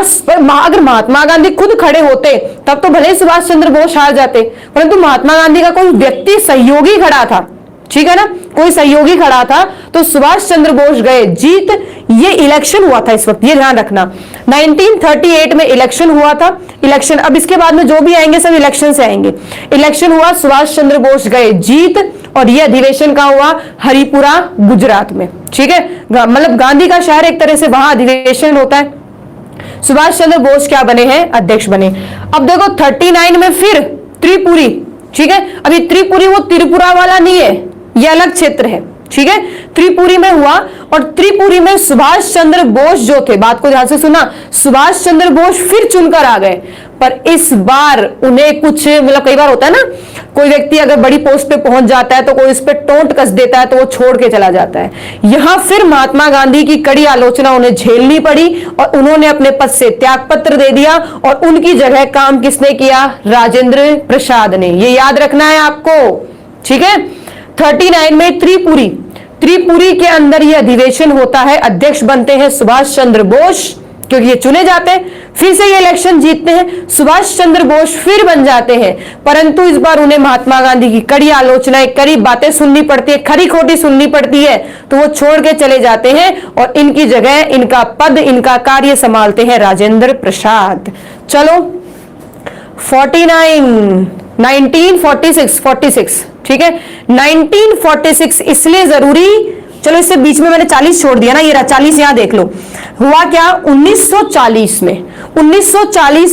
अगर महात्मा गांधी खुद खड़े होते तब तो भले ही सुभाष चंद्र बोस हार जाते, परंतु महात्मा गांधी का कोई व्यक्ति सहयोगी खड़ा था, ठीक है ना, कोई सहयोगी खड़ा था, तो सुभाष चंद्र बोस गए, जीत। ये इलेक्शन हुआ था इस वक्त, ये ध्यान रखना। 1938 में इलेक्शन हुआ था। इलेक्शन, अब इसके बाद में जो भी आएंगे सब इलेक्शन से आएंगे। इलेक्शन हुआ, सुभाष चंद्र बोस गए, जीत, और ये अधिवेशन का हुआ हरिपुरा गुजरात में, ठीक है, मतलब गांधी का शहर एक तरह से, वहां अधिवेशन होता है। सुभाष चंद्र बोस क्या बने हैं? अध्यक्ष बने। अब देखो 39 में फिर त्रिपुरी, ठीक है, अभी त्रिपुरी वो त्रिपुरा वाला नहीं है, ये अलग क्षेत्र है, ठीक है। त्रिपुरी में हुआ और त्रिपुरी में सुभाष चंद्र बोस जो थे, बात को ध्यान से सुना, सुभाष चंद्र बोस फिर चुनकर आ गए, पर इस बार उन्हें कुछ, मतलब कई बार होता है ना, कोई व्यक्ति अगर बड़ी पोस्ट पे पहुंच जाता है तो कोई उस पर टोंट कस देता है तो वो छोड़ के चला जाता है। यहां फिर महात्मा गांधी की कड़ी आलोचना उन्हें झेलनी पड़ी और उन्होंने अपने पद से त्यागपत्र दे दिया, और उनकी जगह काम किसने किया? राजेंद्र प्रसाद ने। ये याद रखना है आपको, ठीक है। 39 में त्रिपुरी, त्रिपुरी के अंदर यह अधिवेशन होता है, अध्यक्ष बनते हैं सुभाष चंद्र बोस, क्योंकि ये चुने जाते हैं, फिर से ये इलेक्शन जीतते हैं, सुभाष चंद्र बोस फिर बन जाते हैं, परंतु इस बार उन्हें महात्मा गांधी की कड़ी आलोचनाएं, कड़ी बातें सुननी पड़ती है, खरी खोटी सुननी पड़ती है, तो वो छोड़ के चले जाते हैं और इनकी जगह, इनका पद, इनका कार्य संभालते हैं राजेंद्र प्रसाद। चलो 1946, ठीक है, 1946 इसलिए जरूरी, चलो इससे बीच में मैंने 40 छोड़ दिया ना, ये 40 यहां देख लो। हुआ क्या 1940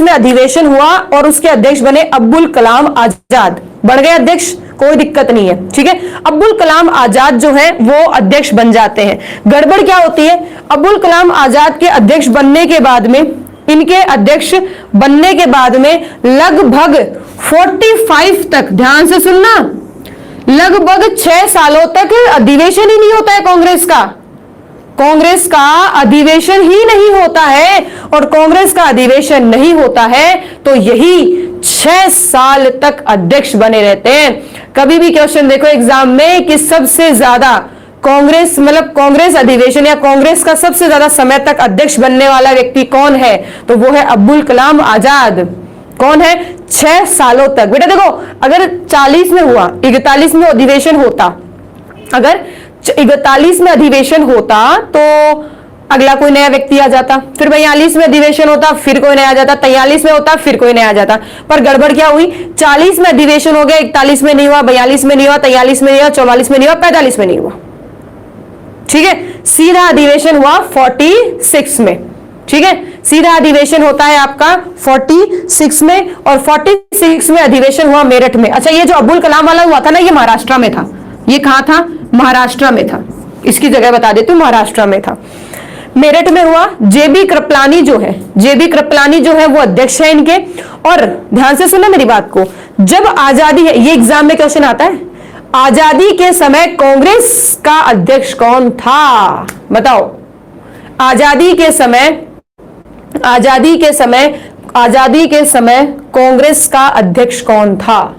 में अधिवेशन हुआ और उसके अध्यक्ष बने अब्दुल कलाम आजाद, बढ़ गए अध्यक्ष, कोई दिक्कत नहीं है, ठीक है। अब्दुल कलाम आजाद जो है वो अध्यक्ष बन जाते हैं। गड़बड़ क्या होती है, अब्दुल कलाम आजाद के अध्यक्ष बनने के बाद में, इनके अध्यक्ष बनने के बाद में लगभग 45 तक, ध्यान से सुनना, लगभग 6 सालों तक अधिवेशन ही नहीं होता है कांग्रेस का। कांग्रेस का अधिवेशन ही नहीं होता है, और कांग्रेस का अधिवेशन नहीं होता है तो यही 6 साल तक अध्यक्ष बने रहते हैं। कभी भी क्वेश्चन देखो एग्जाम में कि सबसे ज्यादा कांग्रेस, मतलब कांग्रेस अधिवेशन या कांग्रेस का सबसे ज्यादा समय तक अध्यक्ष बनने वाला व्यक्ति कौन है, तो वो है अब्दुल कलाम आजाद। कौन है, 6 सालों तक। बेटा देखो, अगर 40 में हुआ, 41 में अधिवेशन होता, अगर 41 में अधिवेशन होता तो अगला कोई नया व्यक्ति आ जाता, फिर 42 में अधिवेशन होता, फिर कोई नया आ जाता, 43 में होता, फिर कोई नया आ जाता। पर गड़बड़ क्या हुई, 40 में अधिवेशन हो गया, 41 में नहीं हुआ, 42 में नहीं हुआ, 43 में नहीं हुआ, 44 में नहीं हुआ, 45 में नहीं हुआ, ठीक है। सीधा अधिवेशन हुआ 46 में, ठीक है, सीधा अधिवेशन होता है आपका 46 में, और 46 में अधिवेशन हुआ मेरठ में। अच्छा, ये जो अब्दुल कलाम वाला हुआ था ना, ये महाराष्ट्र में था। ये कहां था, महाराष्ट्र में था, इसकी जगह बता देती हूं, महाराष्ट्र में था, मेरठ में हुआ। जेबी कृपलानी जो है, जेबी कृपलानी जो है वो अध्यक्ष है इनके। और ध्यान से सुनो मेरी बात को, जब आजादी है, ये एग्जाम में क्वेश्चन आता है, आजादी के समय कांग्रेस का अध्यक्ष कौन था, बताओ। आजादी के समय कांग्रेस का अध्यक्ष कौन था,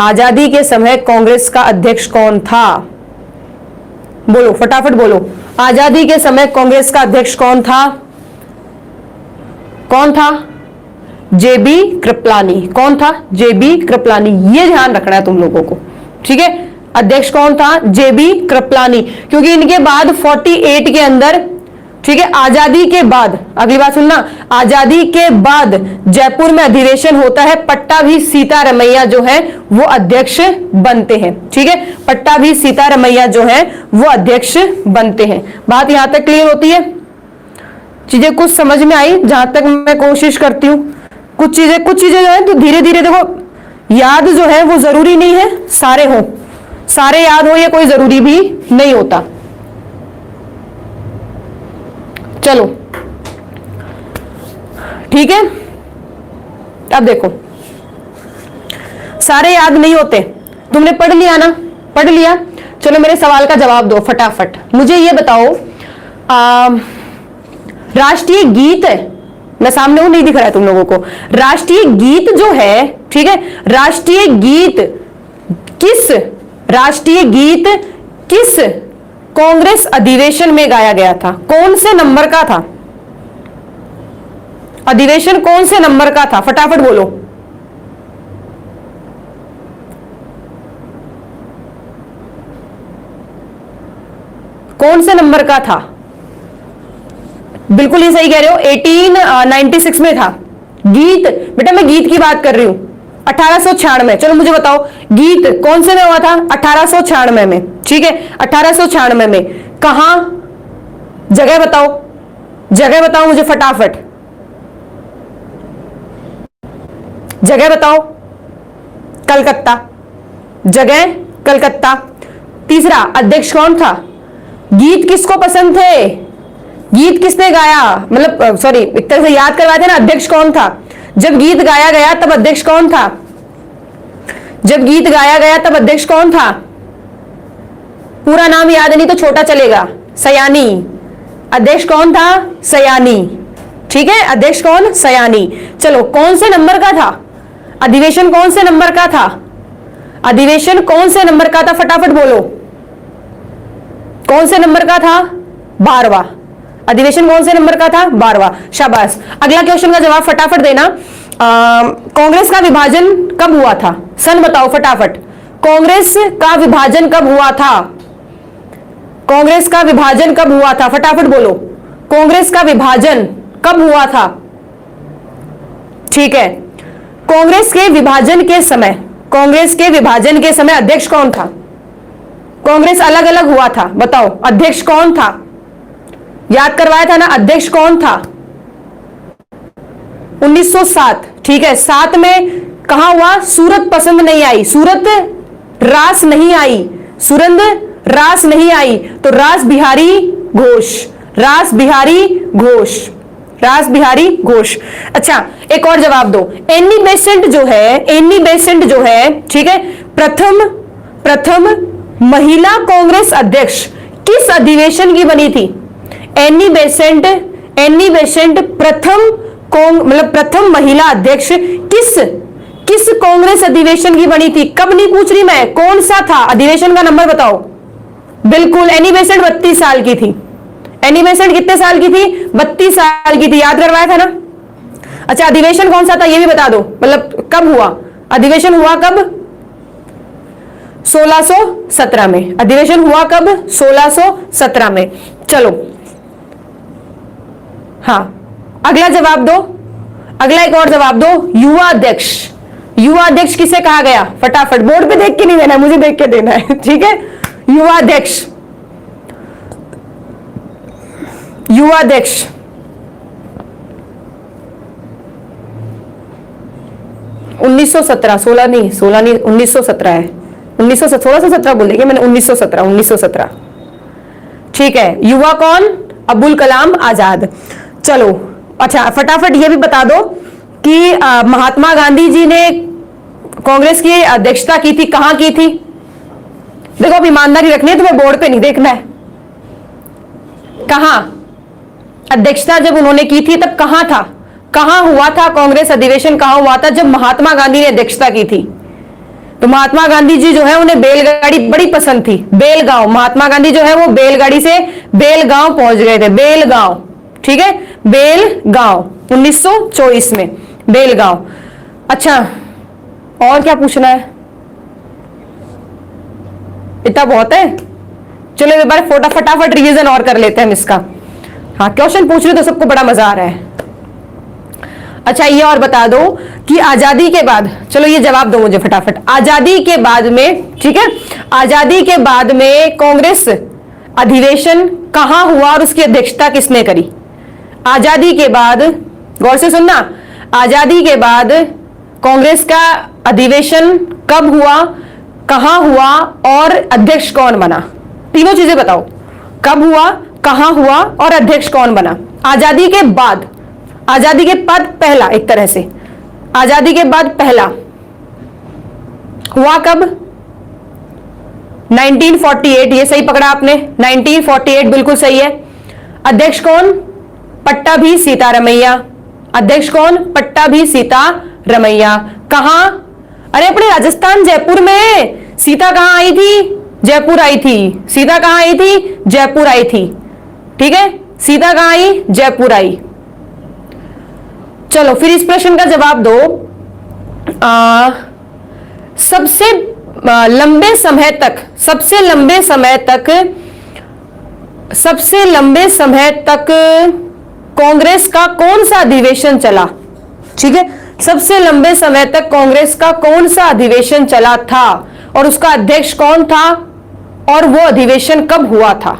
आजादी के समय कांग्रेस का अध्यक्ष कौन था, बोलो फटाफट बोलो। आजादी के समय कांग्रेस का अध्यक्ष कौन था, कौन था, जेबी कृपलानी। कौन था, जेबी कृपलानी, ये ध्यान रखना है तुम लोगों को, ठीक है। अध्यक्ष कौन था, जेबी कृपलानी, क्योंकि इनके बाद 48 के अंदर, ठीक है, आजादी के बाद, अगली बात सुनना, आजादी के बाद जयपुर में अधिवेशन होता है, पट्टाभी सीतारमैया जो है वो अध्यक्ष बनते हैं, ठीक है। पट्टाभी सीतारमैया जो है वो अध्यक्ष बनते हैं। बात यहां तक क्लियर होती है, चीजें कुछ समझ में आई जहां तक मैं कोशिश करती हूं। कुछ चीजें जो है तो धीरे धीरे देखो, याद जो है वो जरूरी नहीं है सारे हो, सारे याद हो, ये कोई जरूरी भी नहीं होता। चलो ठीक है, अब देखो, सारे याद नहीं होते, तुमने पढ़ लिया ना, पढ़ लिया। चलो मेरे सवाल का जवाब दो फटाफट, मुझे ये बताओ, राष्ट्रीय गीत, मैं सामने हूं, नहीं दिख रहा है तुम लोगों को, राष्ट्रीय गीत जो है, ठीक है, राष्ट्रीय गीत किस कांग्रेस अधिवेशन में गाया गया था, कौन से नंबर का था, अधिवेशन कौन से नंबर का था, फटाफट बोलो। कौन से नंबर का था, बिल्कुल ही सही कह रहे हो, 1896 में था। गीत, बेटा मैं गीत की बात कर रही हूं, 1896। चलो मुझे बताओ गीत कौन से में हुआ था, 1896 में, ठीक है, 1896 में। कहां, जगह बताओ, जगह बताओ मुझे फटाफट, जगह बताओ। कलकत्ता, जगह कलकत्ता। तीसरा, अध्यक्ष कौन था, गीत किसको पसंद थे, गीत किसने गाया, मतलब सॉरी एक तरह से याद करवाए थे ना, अध्यक्ष कौन था, जब गीत गाया गया तब अध्यक्ष कौन था, जब गीत गाया गया तब अध्यक्ष कौन था, पूरा नाम याद नहीं तो छोटा चलेगा, सयानी। अध्यक्ष कौन था, सयानी, ठीक है, अध्यक्ष कौन, सयानी। चलो कौन से नंबर का था, अधिवेशन कौन से नंबर का था, अधिवेशन कौन से नंबर का था, फटाफट बोलो। कौन से नंबर का था? 12वां। अधिवेशन कौन से नंबर का था? 12वां। शाबाश। अगला क्वेश्चन का जवाब फटाफट देना। कांग्रेस का विभाजन कब हुआ था? सन बताओ फटाफट। कांग्रेस का विभाजन कब हुआ था? कांग्रेस का विभाजन कब हुआ था? फटाफट बोलो। कांग्रेस का विभाजन कब हुआ था? ठीक है। कांग्रेस के विभाजन के समय, कांग्रेस के विभाजन के समय अध्यक्ष कौन था? कांग्रेस अलग अलग हुआ था, बताओ अध्यक्ष कौन था? याद करवाया था ना, अध्यक्ष कौन था? 1907। ठीक है। 7 में कहां हुआ? सूरत पसंद नहीं आई, सूरत रास नहीं आई, सूरत रास नहीं आई, तो रास बिहारी घोष, रास बिहारी घोष, रास बिहारी घोष। अच्छा, एक और जवाब दो। एनी बेसेंट जो है, एनी बेसेंट जो है, ठीक है, प्रथम महिला कांग्रेस अध्यक्ष किस अधिवेशन की बनी थी? एनी बेसेंट प्रथम महिला अध्यक्ष किस कांग्रेस अधिवेशन की बनी थी? कब नहीं पूछ रही मैं, कौन सा था? अधिवेशन का नंबर बताओ। बिल्कुल, एनी बेसेंट 32 साल की थी। एनी बेसेंट कितने साल की थी? 32 साल की थी। याद करवाया था ना। अच्छा, अधिवेशन कौन सा था ये भी बता दो, मतलब कब हुआ? अधिवेशन हुआ कब? 1617 में। अधिवेशन हुआ कब? 1617 में। चलो, हाँ, अगला जवाब दो। अगला एक और जवाब दो। युवा अध्यक्ष, युवा अध्यक्ष किसे कहा गया? फटाफट, बोर्ड पे देख के नहीं देना है, मुझे देख के देना है। ठीक है। युवा अध्यक्ष, युवा अध्यक्ष 1917, 16 नहीं, 1917 है। 1617 बोल देंगे मैंने, 1917। ठीक है। युवा कौन? अबुल कलाम आजाद। चलो, अच्छा फटाफट ये भी बता दो कि महात्मा गांधी जी ने कांग्रेस की अध्यक्षता की थी, कहां की थी? देखो, अब ईमानदारी रखनी है, तुम्हें बोर्ड पे नहीं देखना है। कहां अध्यक्षता जब उन्होंने की थी तब कहां था? कहां हुआ था कांग्रेस अधिवेशन? कहां हुआ था जब महात्मा गांधी ने अध्यक्षता की थी? तो महात्मा गांधी जी जो है उन्हें बैलगाड़ी बड़ी पसंद थी। बेलगांव, महात्मा गांधी जो है वो बैलगाड़ी से बेलगांव पहुंच गए थे। बेलगांव, ठीक है, बेलगांव 1924 में, बेलगांव। अच्छा, और क्या पूछना है? इतना बहुत है। चलो एक बार फटाफट रिवीजन और कर लेते हैं हम इसका। हाँ, क्वेश्चन पूछ रहे तो सबको बड़ा मजा आ रहा है। अच्छा, ये और बता दो कि आजादी के बाद, चलो ये जवाब दो मुझे फटाफट। आजादी के बाद में, ठीक है, आजादी के बाद में कांग्रेस अधिवेशन कहां हुआ और उसकी अध्यक्षता किसने करी? आजादी के बाद, गौर से सुनना, आजादी के बाद कांग्रेस का अधिवेशन कब हुआ, कहां हुआ और अध्यक्ष कौन बना? तीनों चीजें बताओ। कब हुआ, कहां हुआ और अध्यक्ष कौन बना? आजादी के बाद, आजादी के बाद पहला, एक तरह से आजादी के बाद पहला हुआ कब? 1948। ये सही पकड़ा आपने, 1948 बिल्कुल सही है। अध्यक्ष कौन? पट्टाभी सीतारमैया। अध्यक्ष कौन? पट्टाभी सीतारमैया। कहां? अरे अपने राजस्थान, जयपुर में। सीता कहां आई थी? जयपुर आई थी। सीता कहां आई थी? जयपुर आई थी। ठीक है, सीता कहां आई? जयपुर आई। चलो फिर इस प्रश्न का जवाब दो। सबसे लंबे समय तक कांग्रेस का कौन सा अधिवेशन चला? ठीक है, सबसे लंबे समय तक कांग्रेस का कौन सा अधिवेशन चला था और उसका अध्यक्ष कौन था और वो अधिवेशन कब हुआ था?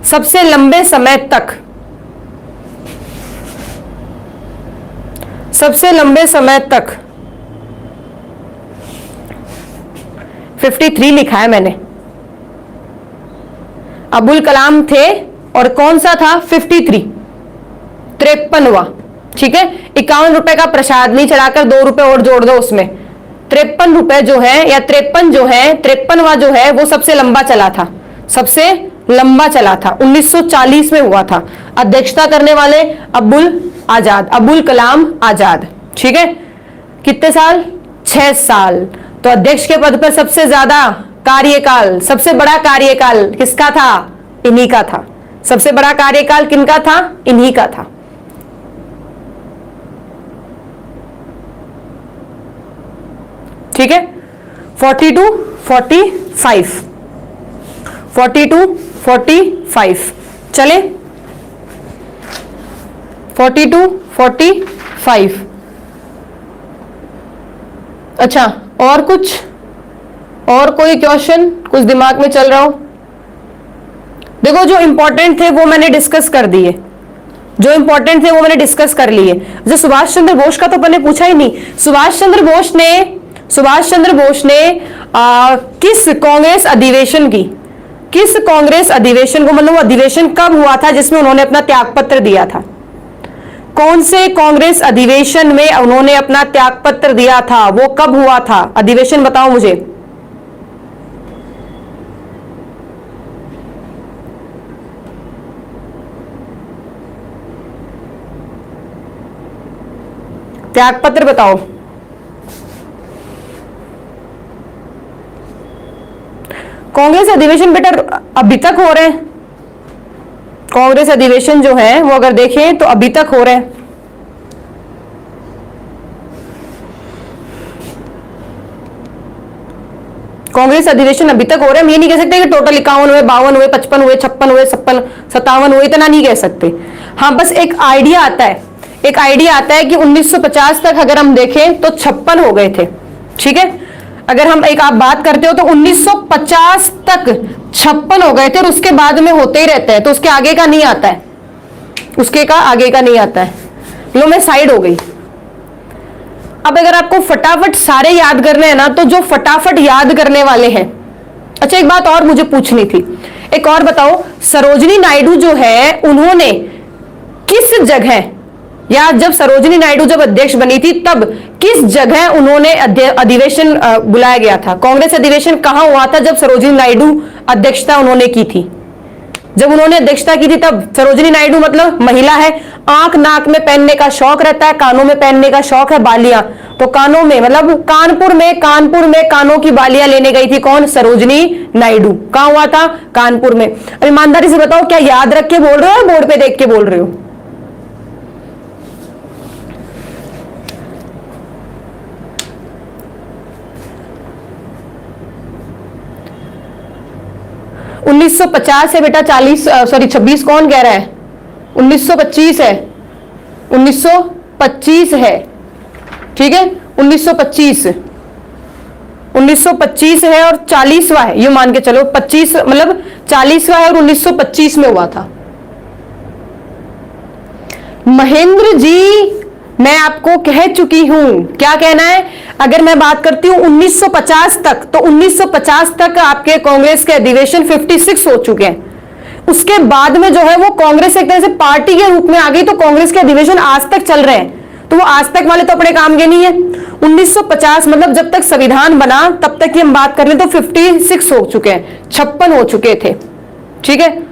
सबसे लंबे समय तक, सबसे लंबे समय तक 53 लिखा है मैंने। अबुल कलाम थे और कौन सा था? 53, 53वां। ठीक है, 51 रुपए का प्रसाद नहीं चढ़ाकर 2 रुपए और जोड़ दो उसमें। 53 रुपए जो है, या 53 जो है, 53वां जो है वो सबसे लंबा चला था, सबसे लंबा चला था। 1940 में हुआ था। अध्यक्षता करने वाले अबुल आजाद, अबुल कलाम आजाद। ठीक है, कितने साल? 6 साल। तो अध्यक्ष के पद पर सबसे ज्यादा कार्यकाल, सबसे बड़ा कार्यकाल किसका था? इन्हीं का था। सबसे बड़ा कार्यकाल किनका था? इन्हीं का था। ठीक है, 42, 45, 42, 45 चले, 42, 45। अच्छा, और कुछ, और कोई क्वेश्चन कुछ दिमाग में चल रहा हो? देखो, जो इंपॉर्टेंट थे वो मैंने डिस्कस कर दिए, जो इंपॉर्टेंट थे वो मैंने डिस्कस कर लिए। जो सुभाष चंद्र बोस का तो मैंने पूछा ही नहीं। सुभाष चंद्र बोस ने किस कांग्रेस अधिवेशन की, किस कांग्रेस अधिवेशन को, मतलब अधिवेशन कब हुआ था जिसमें उन्होंने अपना त्यागपत्र दिया था? कौन से कांग्रेस अधिवेशन में उन्होंने अपना त्यागपत्र दिया था? वो कब हुआ था? अधिवेशन बताओ मुझे। त्यागपत्र बताओ। कांग्रेस अधिवेशन बेटा अभी तक हो रहे हैं। कांग्रेस अधिवेशन जो है वो अगर देखें तो अभी तक हो रहे हैं। कांग्रेस अधिवेशन अभी तक हो रहे हैं। हम ये नहीं कह सकते कि टोटल 51 हुए, 52 हुए, 55 हुए, 56 हुए, 56, 57 हुए, इतना नहीं कह सकते। हाँ, बस एक आइडिया आता है, एक आइडिया आता है कि 1950 तक अगर हम देखें तो 56 हो गए थे। ठीक है, अगर हम एक आप बात करते हो तो 1950 तक 56 हो गए थे और उसके बाद में होते ही रहता है, तो उसके आगे का नहीं आता है, उसके का आगे का नहीं आता है। लो, मैं साइड हो गई। अब अगर आपको फटाफट सारे याद करने हैं ना, तो जो फटाफट याद करने वाले हैं, अच्छा एक बात और मुझे पूछनी थी, एक और बताओ, सरोजिनी नायडू जो है उन्होंने किस जगह, या जब सरोजिनी नायडू जब अध्यक्ष बनी थी तब किस जगह उन्होंने अधिवेशन बुलाया गया था? कांग्रेस अधिवेशन कहां हुआ था जब सरोजिनी नायडू अध्यक्षता उन्होंने की थी? जब उन्होंने अध्यक्षता की थी तब। सरोजिनी नायडू मतलब महिला है, आंख नाक में पहनने का शौक रहता है, कानों में पहनने का शौक है, बालियां, तो कानों में मतलब कानपुर में कानों की बालियां लेने गई थी कौन? सरोजिनी नायडू। कहां हुआ था? कानपुर में। अब ईमानदारी से बताओ, क्या याद रख के बोल रहे हो या बोर्ड पे देख के बोल रहे हो? $1950 है बेटा, 26 कौन कह रहा है? 1925 है, 1925 है। ठीक है, 1925 है और 40वां है, ये मान के चलो। 25 मतलब 40वां है और 1925 में हुआ था। महेंद्र जी, मैं आपको कह चुकी हूं, क्या कहना है? अगर मैं बात करती हूं 1950 तक, तो 1950 तक आपके कांग्रेस के अधिवेशन 56 हो चुके हैं। उसके बाद में जो है वो कांग्रेस एक तरह से पार्टी के रूप में आ गई, तो कांग्रेस के अधिवेशन आज तक चल रहे हैं। तो वो आज तक वाले तो अपने काम के नहीं है। 1950 मतलब जब तक संविधान बना तब तक की हम बात कर लें तो 56 हो चुके हैं, 56 हो चुके थे। ठीक है,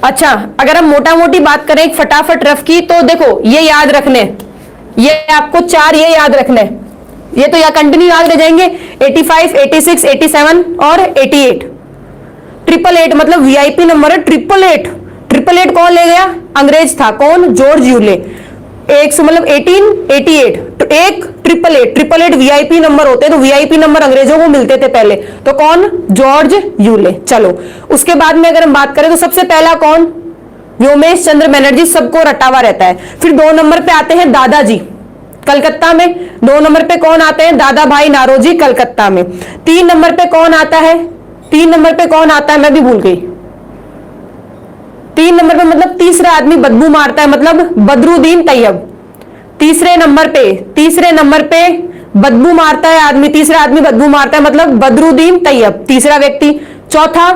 अच्छा अगर हम मोटा मोटी बात करें एक फटाफट रफ की, तो देखो ये याद रखने, ये आपको 4 ये याद रखने, ये तो या कंटिन्यू याद रह जाएंगे। 85, 86, 87 और 88। 888 मतलब वीआईपी नंबर है। 888 कौन ले गया? अंग्रेज था। कौन? George Yule. 100 मतलब 1888, तो एक 888 वीआईपी नंबर होते हैं, तो वीआईपी नंबर अंग्रेजों को मिलते थे पहले, तो कौन? George Yule. चलो, उसके बाद में अगर हम बात करें तो सबसे पहला कौन? व्योमेश चंद्र बनर्जी, सबको रटा हुआ रहता है। फिर 2 नंबर पे आते हैं दादाजी, कलकत्ता में। 2 नंबर पे कौन आते हैं? दादा भाई नारोजी, कलकत्ता में। 3 नंबर पे कौन आता है? 3 नंबर पे कौन आता है? मैं भी भूल गई। 3 नंबर पे मतलब तीसरा आदमी बदबू मारता है, मतलब बदरुद्दीन तैयब। तीसरे नंबर पे बदबू मारता है आदमी, तीसरा आदमी बदबू मारता है, मतलब बदरुद्दीन तैयब, तीसरा व्यक्ति। चौथा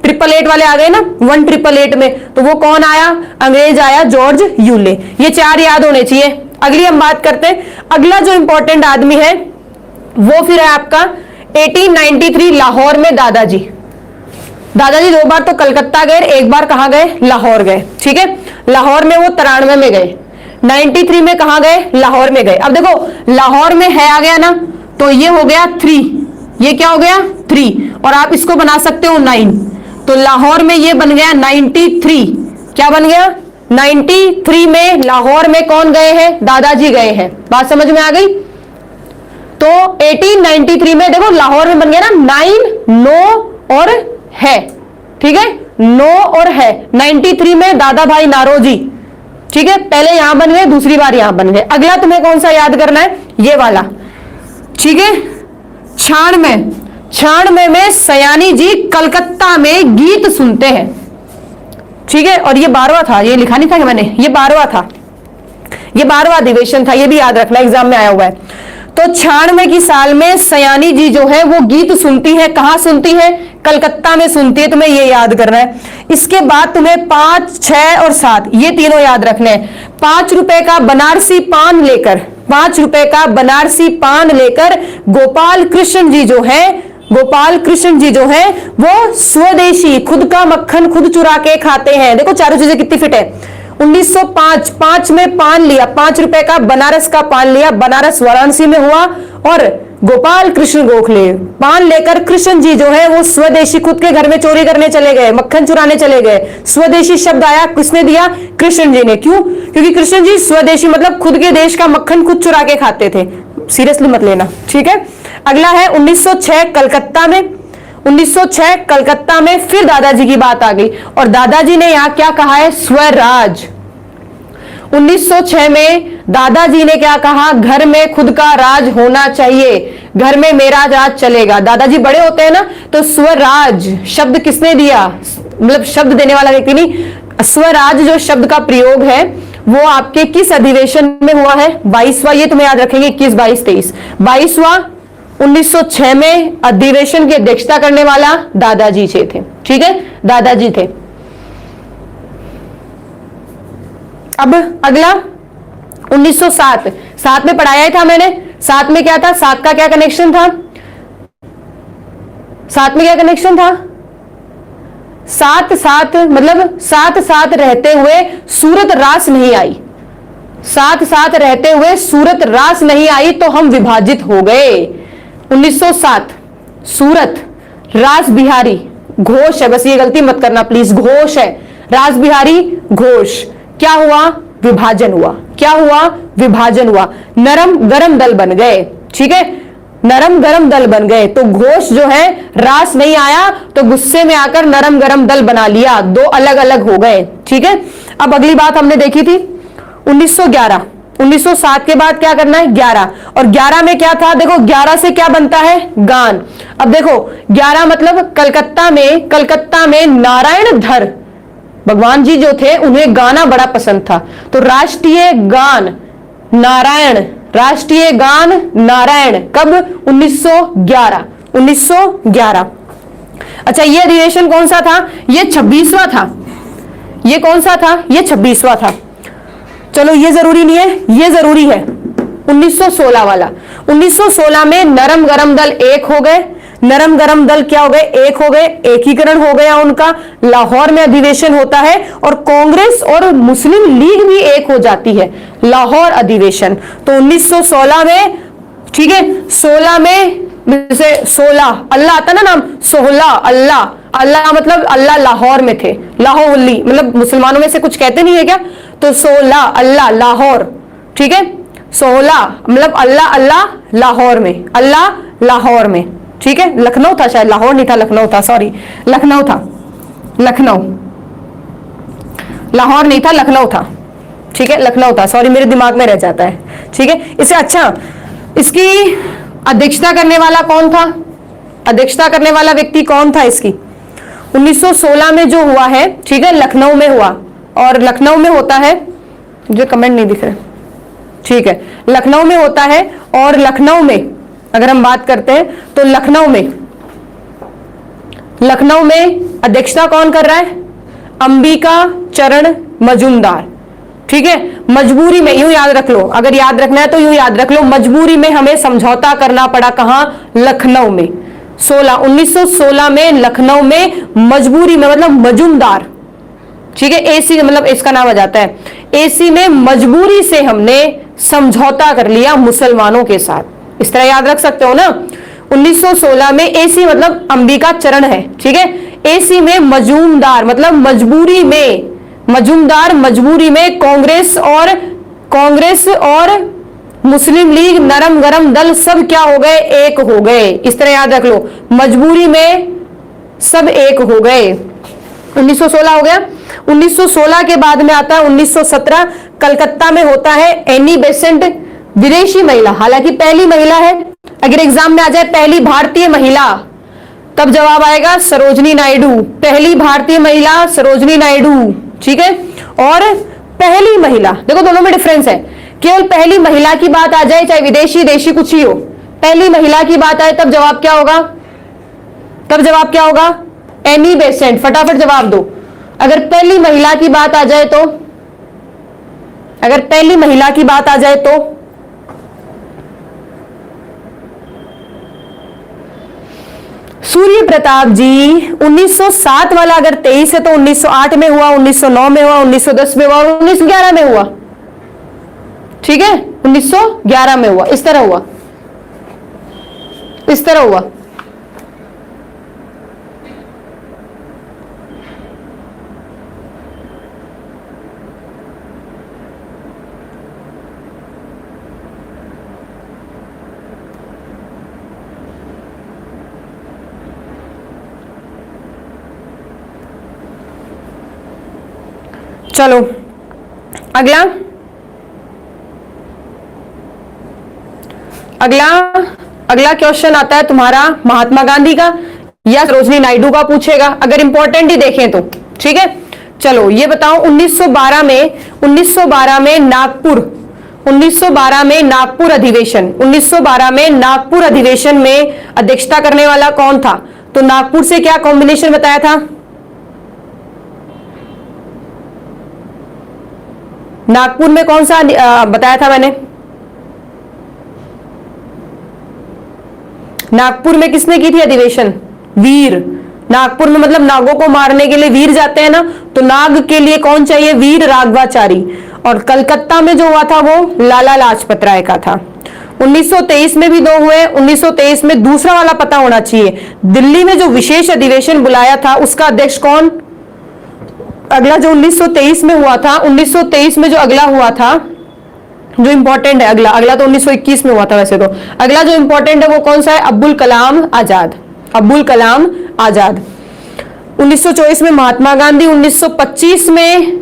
888 वाले आ गए ना, 1888 में, तो वो कौन आया? अंग्रेज आया, जॉर्ज यूले। ये 4 याद होने चाहिए। अगली हम बात करते हैं, अगला जो इंपॉर्टेंट आदमी है वो फिर है आपका 1893 लाहौर में दादाजी। दादाजी 2 बार तो कलकत्ता गए, 1 बार कहां गए? लाहौर गए। ठीक है, लाहौर में वो 93 में गए। 93 में कहां गए? लाहौर में गए। अब देखो लाहौर में है आ गया ना, तो ये हो गया 3, ये क्या हो गया 3, और आप इसको बना सकते हो 9, तो लाहौर में ये बन गया 93। क्या बन गया? 93 में लाहौर में कौन गए हैं? दादाजी गए हैं। बात समझ में आ गई? तो 1893 में देखो लाहौर में बन गया ना 9, नो और है, ठीक है, नो और है। 93 में दादा भाई नारोजी, ठीक है, पहले यहां बन गए, दूसरी बार यहां बन गए। अगला तुम्हें कौन सा याद करना है? ये वाला, ठीक है। 96 में सयानी जी कलकत्ता में गीत सुनते हैं, ठीक है, और ये 12वां था, ये लिखा नहीं था कि मैंने, ये 12वां था, ये 12वां अधिवेशन था, ये भी याद रखना, एग्जाम में आया हुआ है। तो 96 की साल में सयानी जी जो है वो गीत सुनती है, कहां सुनती है? कलकत्ता में सुनती है, तुम्हें ये याद करना है। इसके बाद तुम्हें 5, 6 और 7 ये तीनों याद रखने हैं। 5 रुपए का बनारसी पान लेकर, 5 रुपए का बनारसी पान लेकर गोपाल कृष्ण जी जो है, गोपाल कृष्ण जी जो है वो स्वदेशी, खुद का मक्खन खुद चुरा के खाते हैं। देखो चारों चीजें कितनी फिट है। 1905, 5 में पान लिया, 5 रुपए का बनारस का पान लिया, बनारस वाराणसी में हुआ, और गोपाल कृष्ण गोखले पान लेकर कृष्ण जी जो है वो स्वदेशी, खुद के घर में चोरी करने चले गए, मक्खन चुराने चले गए। स्वदेशी शब्द आया, किसने दिया? कृष्ण जी ने। क्यों? क्योंकि कृष्ण जी स्वदेशी मतलब खुद के देश का मक्खन खुद चुरा के खाते थे। सीरियसली मत लेना, ठीक है। अगला है 1906 कलकत्ता में, 1906 कलकत्ता में फिर दादाजी की बात आ गई, और दादाजी ने यहां क्या कहा है? स्वराज। 1906 में दादाजी ने क्या कहा? घर में खुद का राज होना चाहिए, घर में मेरा राज चलेगा। दादाजी बड़े होते हैं ना, तो स्वराज शब्द किसने दिया? मतलब शब्द देने वाला व्यक्ति नहीं, स्वराज जो शब्द का प्रयोग है वो आपके किस अधिवेशन में हुआ है? 22वां, ये तुम्हें याद रखेंगे, 21, 22, 23। 22वां 1906 में अधिवेशन की अध्यक्षता करने वाला दादाजी जी थे, ठीक है, दादाजी थे। अब अगला 1907, 7 में पढ़ाया था मैंने। 7 में क्या था? 7 का क्या कनेक्शन था? 7 में क्या कनेक्शन था? साथ साथ मतलब साथ साथ रहते हुए सूरत रास नहीं आई, साथ साथ रहते हुए सूरत रास नहीं आई तो हम विभाजित हो गए। 1907 सूरत, रास बिहारी, घोष है, बस ये गलती मत करना प्लीज, घोष है, रास बिहारी घोष। क्या हुआ? विभाजन हुआ। क्या हुआ? विभाजन हुआ। नरम गरम दल बन गए, ठीक है, नरम गरम दल बन गए। तो घोष जो है रास नहीं आया तो गुस्से में आकर नरम गरम दल बना लिया, दो अलग अलग हो गए, ठीक है। अब अगली बात हमने देखी थी 1911, 1907 के बाद क्या करना है? 11, और 11 में क्या था? देखो 11 से क्या बनता है? गान। अब देखो 11 मतलब कलकत्ता में नारायण धर भगवान जी जो थे उन्हें गाना बड़ा पसंद था, तो राष्ट्रीय गान नारायण, राष्ट्रीय गान नारायण कब? 1911, 1911। अच्छा ये अधिवेशन कौन सा था? ये 26वां था। ये कौन सा था? ये 26वां था। चलो ये जरूरी नहीं है, ये जरूरी है 1916 वाला। 1916 में नरम गरम दल एक हो गए, नरम गरम दल क्या हो गए? एक हो गए, एकीकरण हो गया उनका। लाहौर में अधिवेशन होता है और कांग्रेस और मुस्लिम लीग भी एक हो जाती है, लाहौर अधिवेशन। तो 1916 में, ठीक है, 16 में जैसे 16 अल्लाह आता ना नाम, 16 अल्लाह, अल्लाह मतलब अल्लाह लाहौर में थे, लाहौली मतलब मुसलमानों में से कुछ कहते नहीं है क्या? तो 16 अल्लाह लाहौर, ठीक है, 16 मतलब अल्लाह अल्लाह लाहौर में, अल्लाह लाहौर में, ठीक है। लखनऊ था शायद, लाहौर नहीं था, लखनऊ था, सॉरी लखनऊ था, लखनऊ, लाहौर नहीं था, लखनऊ था, ठीक है, लखनऊ था, सॉरी मेरे दिमाग में रह जाता है, ठीक है। इसे अच्छा, इसकी अध्यक्षता करने वाला कौन था? अध्यक्षता करने वाला व्यक्ति कौन था इसकी? 1916 में जो हुआ है, ठीक है, लखनऊ में हुआ, और लखनऊ में होता है, मुझे कमेंट नहीं दिख रहे, ठीक है, लखनऊ में होता है। और लखनऊ में अगर हम बात करते हैं तो लखनऊ में अध्यक्षता कौन कर रहा है? अंबिका चरण मजूमदार, ठीक है। मजबूरी में, यूं याद रख लो, अगर याद रखना है तो यूं याद रख लो, मजबूरी में हमें समझौता करना पड़ा, कहां? लखनऊ में। 1916 में लखनऊ में मजबूरी में मतलब मजूमदार, ठीक है, एसी मतलब इसका नाम आ जाता है, एसी में मजबूरी से हमने समझौता कर लिया मुसलमानों के साथ। इस तरह याद रख सकते हो ना। 1916 में एसी मतलब अंबिका चरण है, ठीक है। एसी में मजूमदार मतलब मजबूरी में, मजूमदार मजबूरी में कांग्रेस और मुस्लिम लीग नरम गरम दल सब क्या हो गए, एक हो गए। इस तरह याद रख लो, मजबूरी में सब एक हो गए। 1916 हो गया। 1916 के बाद में आता है 1917, कलकत्ता में होता है एनी बेसेंट, विदेशी महिला, हालांकि पहली महिला है। अगर एग्जाम में आ जाए पहली भारतीय महिला, तब जवाब आएगा सरोजनी नायडू, पहली भारतीय महिला सरोजनी नायडू, ठीक है। और पहली महिला, देखो दोनों में डिफरेंस है, केवल पहली महिला की बात आ जाए, चाहे विदेशी देशी कुछ ही हो, पहली महिला की बात आए तब जवाब क्या होगा, तब जवाब क्या होगा, एनी बेसेंट। फटाफट जवाब दो। अगर पहली महिला की बात आ जाए तो, अगर पहली महिला की बात आ जाए तो सूर्य प्रताप जी। 1907 वाला अगर 23 है तो 1908 में हुआ, 1909 में हुआ, 1910 में हुआ और 1911 में हुआ, ठीक है। 1911 में हुआ, इस तरह हुआ, इस तरह हुआ। चलो अगला, अगला अगला क्वेश्चन आता है तुम्हारा महात्मा गांधी का या सरोजनी नायडू का पूछेगा, अगर इंपॉर्टेंट ही देखें तो, ठीक है। चलो ये बताओ 1912 में नागपुर, 1912 में नागपुर अधिवेशन, 1912 में नागपुर अधिवेशन में अध्यक्षता करने वाला कौन था? तो नागपुर से क्या कॉम्बिनेशन बताया था? नागपुर में कौन सा बताया था मैंने? नागपुर में किसने की थी अधिवेशन? वीर। नागपुर में मतलब नागों को मारने के लिए वीर जाते हैं ना, तो नाग के लिए कौन चाहिए? वीर राघवाचारी। और कलकत्ता में जो हुआ था वो लाला लाजपत राय का था। 1923 में भी दो हुए। 1923 में दूसरा वाला पता होना चाहिए, दिल्ली में जो विशेष अधिवेशन बुलाया था उसका अध्यक्ष कौन? अगला जो 1923 में हुआ था, 1923 में जो अगला हुआ था जो इंपॉर्टेंट है, अगला तो 1921 में हुआ था वैसे तो, अगला जो इंपॉर्टेंट है वो कौन सा है? अब्दुल कलाम आजाद। अब्दुल कलाम आजाद। 1924 में महात्मा गांधी। 1925 में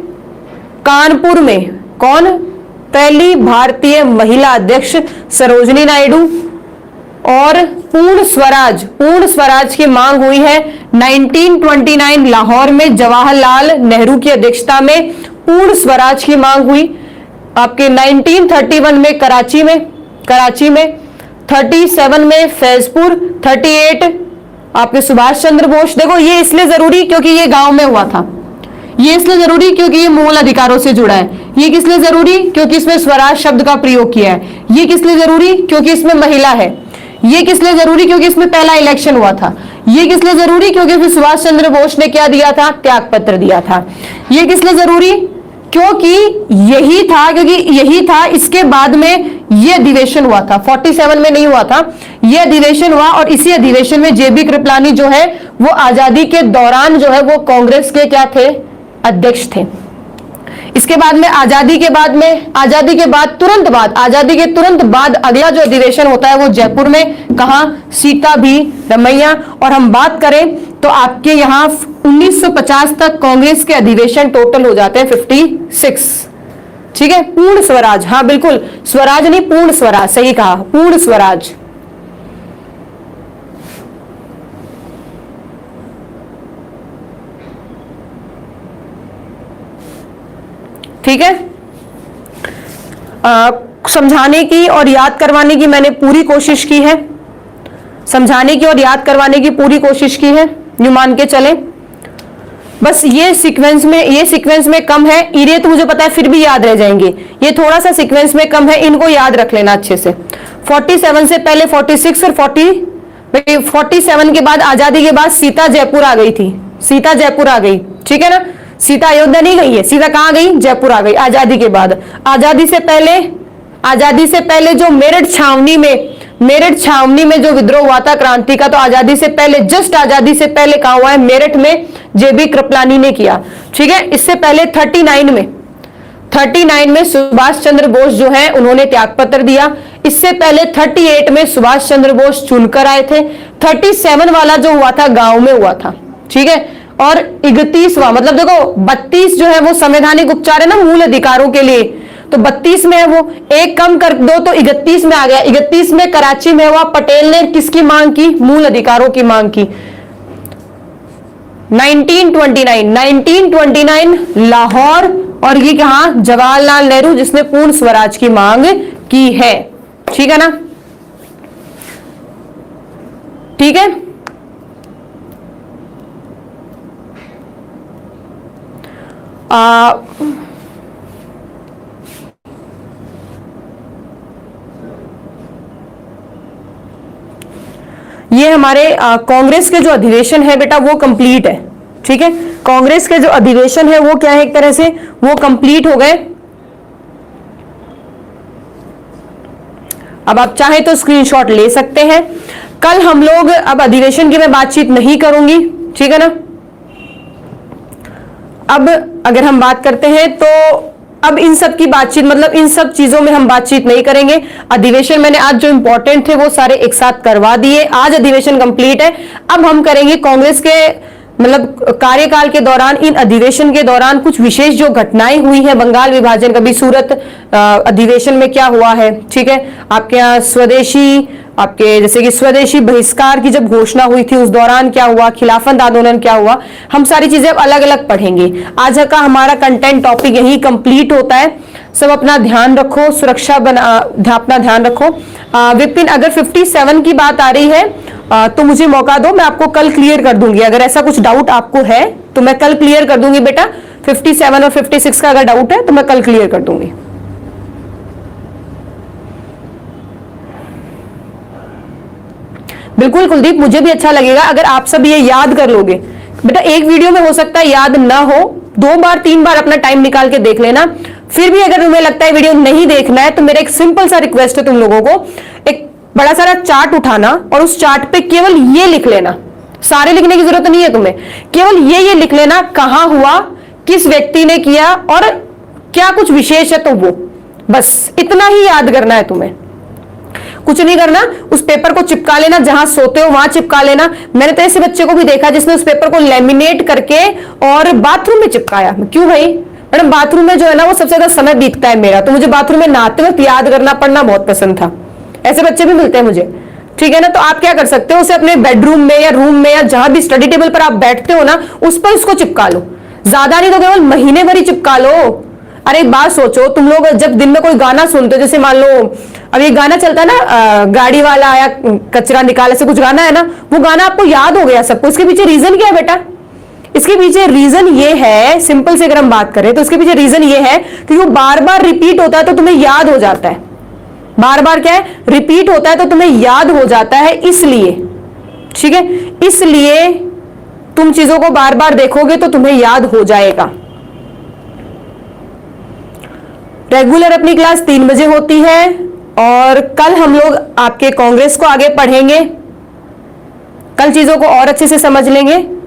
कानपुर में कौन? पहली भारतीय महिला अध्यक्ष सरोजनी नायडू। और पूर्ण स्वराज की मांग हुई है 1929 लाहौर में जवाहरलाल नेहरू की अध्यक्षता में पूर्ण स्वराज की मांग हुई। आपके 1931 में कराची में 37 में फैजपुर, 38 आपके सुभाष चंद्र बोस। देखो ये इसलिए जरूरी क्योंकि ये गांव में हुआ था, ये इसलिए जरूरी क्योंकि ये मूल अधिकारों से जुड़ा है। ये किस लिए जरूरी? क्योंकि इसमें स्वराज शब्द का प्रयोग किया है। ये किस लिए जरूरी? क्योंकि इसमें महिला है। ये किस लिए जरूरी? क्योंकि इसमें पहला इलेक्शन हुआ था। ये किस लिए जरूरी? क्योंकि इसमें सुभाष चंद्र बोस ने क्या दिया था? त्याग पत्र दिया था। ये किस लिए जरूरी? क्योंकि यही था इसके बाद में ये अधिवेशन हुआ था। 47 में नहीं हुआ था, ये अधिवेशन हुआ और इसी अधिवेशन में जेबी कृपलानी जो है वो आजादी के दौरान जो है वो कांग्रेस के क्या थे? अध्यक्ष थे। इसके बाद में आजादी के तुरंत बाद अगला जो अधिवेशन होता है वो जयपुर में, कहां? सीता भी रमैया। और हम बात करें तो आपके यहां 1950 तक कांग्रेस के अधिवेशन टोटल हो जाते हैं 56, ठीक है। पूर्ण स्वराज, हाँ बिल्कुल, स्वराज नहीं पूर्ण स्वराज, सही कहा, पूर्ण स्वराज। ठीक है। समझाने की और याद करवाने की मैंने पूरी कोशिश की है, समझाने की और याद करवाने की पूरी कोशिश की है, यूं मान के चले। बस ये सीक्वेंस में कम है, इरे तो मुझे पता है फिर भी याद रह जाएंगे, ये थोड़ा सा सीक्वेंस में कम है, इनको याद रख लेना अच्छे से। 47 से पहले 46 और 47 के बाद आजादी के बाद सीता जयपुर आ गई थी, सीता जयपुर आ गई, ठीक है ना। सीता अयोध्या नहीं गई है, सीता कहां गई? जयपुर आ गई आजादी के बाद। आजादी से पहले जो मेरठ छावनी में जो विद्रोह हुआ था क्रांति का, तो आजादी से पहले, जस्ट आजादी से पहले कहा हुआ है मेरठ में जेबी कृपलानी ने किया। ठीक है, इससे पहले 39 में सुभाष चंद्र बोस जो है उन्होंने त्यागपत्र दिया। इससे पहले 38 में सुभाष चंद्र बोस चुनकर आए थे। 37 वाला जो हुआ था गांव में हुआ था। ठीक है, और 31वां मतलब देखो 32 जो है वो संवैधानिक उपचार है ना मूल अधिकारों के लिए, तो 32 में है वो, एक कम कर दो तो 31 में आ गया। 31 में कराची में हुआ, पटेल ने किसकी मांग की? मूल अधिकारों की मांग की। 1929 लाहौर, और ये कहा? जवाहरलाल नेहरू, जिसने पूर्ण स्वराज की मांग की है। ठीक है ना? ठीक है, ये हमारे कांग्रेस के जो अधिवेशन है बेटा वो कंप्लीट है। ठीक है, कांग्रेस के जो अधिवेशन है वो क्या है, एक तरह से वो कंप्लीट हो गए। अब आप चाहे तो स्क्रीनशॉट ले सकते हैं। कल हम लोग, अब अधिवेशन की मैं बातचीत नहीं करूंगी, ठीक है ना। अब अगर हम बात करते हैं तो अब इन सब की बातचीत, मतलब इन सब चीजों में हम बातचीत नहीं करेंगे। अधिवेशन मैंने आज जो इंपॉर्टेंट थे वो सारे एक साथ करवा दिए। आज अधिवेशन कंप्लीट है। अब हम करेंगे कांग्रेस के मतलब कार्यकाल के दौरान, इन अधिवेशन के दौरान कुछ विशेष जो घटनाएं हुई है, बंगाल विभाजन, कभी सूरत अधिवेशन में क्या हुआ है। ठीक है, आपके यहाँ स्वदेशी, आपके जैसे कि स्वदेशी बहिष्कार की जब घोषणा हुई थी उस दौरान क्या हुआ, खिलाफत आंदोलन क्या हुआ, हम सारी चीजें अब अलग अलग पढ़ेंगे। आज का हमारा कंटेंट टॉपिक यही कंप्लीट होता है। सब अपना ध्यान रखो, सुरक्षा अपना ध्यान रखो। विपिन, अगर 57 की बात आ रही है तो मुझे मौका दो, मैं आपको कल क्लियर कर दूंगी। अगर ऐसा कुछ डाउट आपको है तो मैं कल क्लियर कर दूंगी बेटा। 57 और 56 का अगर डाउट है तो मैं कल क्लियर कर दूंगी। बिल्कुल कुलदीप, मुझे भी अच्छा लगेगा अगर आप सब ये याद कर लोगे। बेटा एक वीडियो में हो सकता है याद ना हो, 2 बार 3 बार अपना टाइम निकाल के देख लेना। फिर भी अगर तुम्हें लगता है वीडियो नहीं देखना है तो मेरा एक सिंपल सा रिक्वेस्ट है तुम लोगों को, एक बड़ा सारा चार्ट उठाना और उस चार्ट पे केवल ये लिख लेना। सारे लिखने की जरूरत नहीं है तुम्हें, केवल ये लिख लेना कहां हुआ, किस व्यक्ति ने किया और क्या कुछ विशेष है, तो वो बस इतना ही याद करना है तुम्हें, कुछ नहीं करना। उस पेपर को चिपका लेना, जहां सोते हो वहां चिपका लेना। मैंने तो ऐसे बच्चे को भी देखा जिसने उस पेपर को लेमिनेट करके और बाथरूम में चिपकाया। क्यों भाई? मैडम बाथरूम में जो है ना वो सबसे ज्यादा समय बीतता है मेरा, तो मुझे बाथरूम में नहाते वक्त याद करना पढ़ना बहुत पसंद था। ऐसे बच्चे भी मिलते हैं मुझे। ठीक है ना, तो आप क्या कर सकते हो, उसे अपने बेडरूम में या रूम में या जहां भी स्टडी टेबल पर आप बैठते हो ना उस पर उसको चिपका लो। ज्यादा नहीं तो केवल महीने भर ही चिपका लो। अरे एक बात सोचो, तुम लोग जब दिन में कोई गाना सुनते हो, जैसे मान लो अब ये गाना चलता है ना, गाड़ी वाला आया कचरा निकाले से कुछ गाना है ना, वो गाना आपको याद हो गया सबको। इसके पीछे रीजन क्या है बेटा? इसके पीछे रीजन ये है, सिंपल से अगर हम बात करें तो इसके पीछे रीजन ये है कि वो बार बार रिपीट होता है तो तुम्हें याद हो जाता है। बार बार क्या है? रिपीट होता है तो तुम्हें याद हो जाता है, इसलिए। ठीक है, इसलिए तुम चीजों को बार बार देखोगे तो तुम्हें याद हो जाएगा। रेगुलर अपनी क्लास 3 बजे होती है और कल हम लोग आपके कांग्रेस को आगे पढ़ेंगे। कल चीजों को और अच्छे से समझ लेंगे।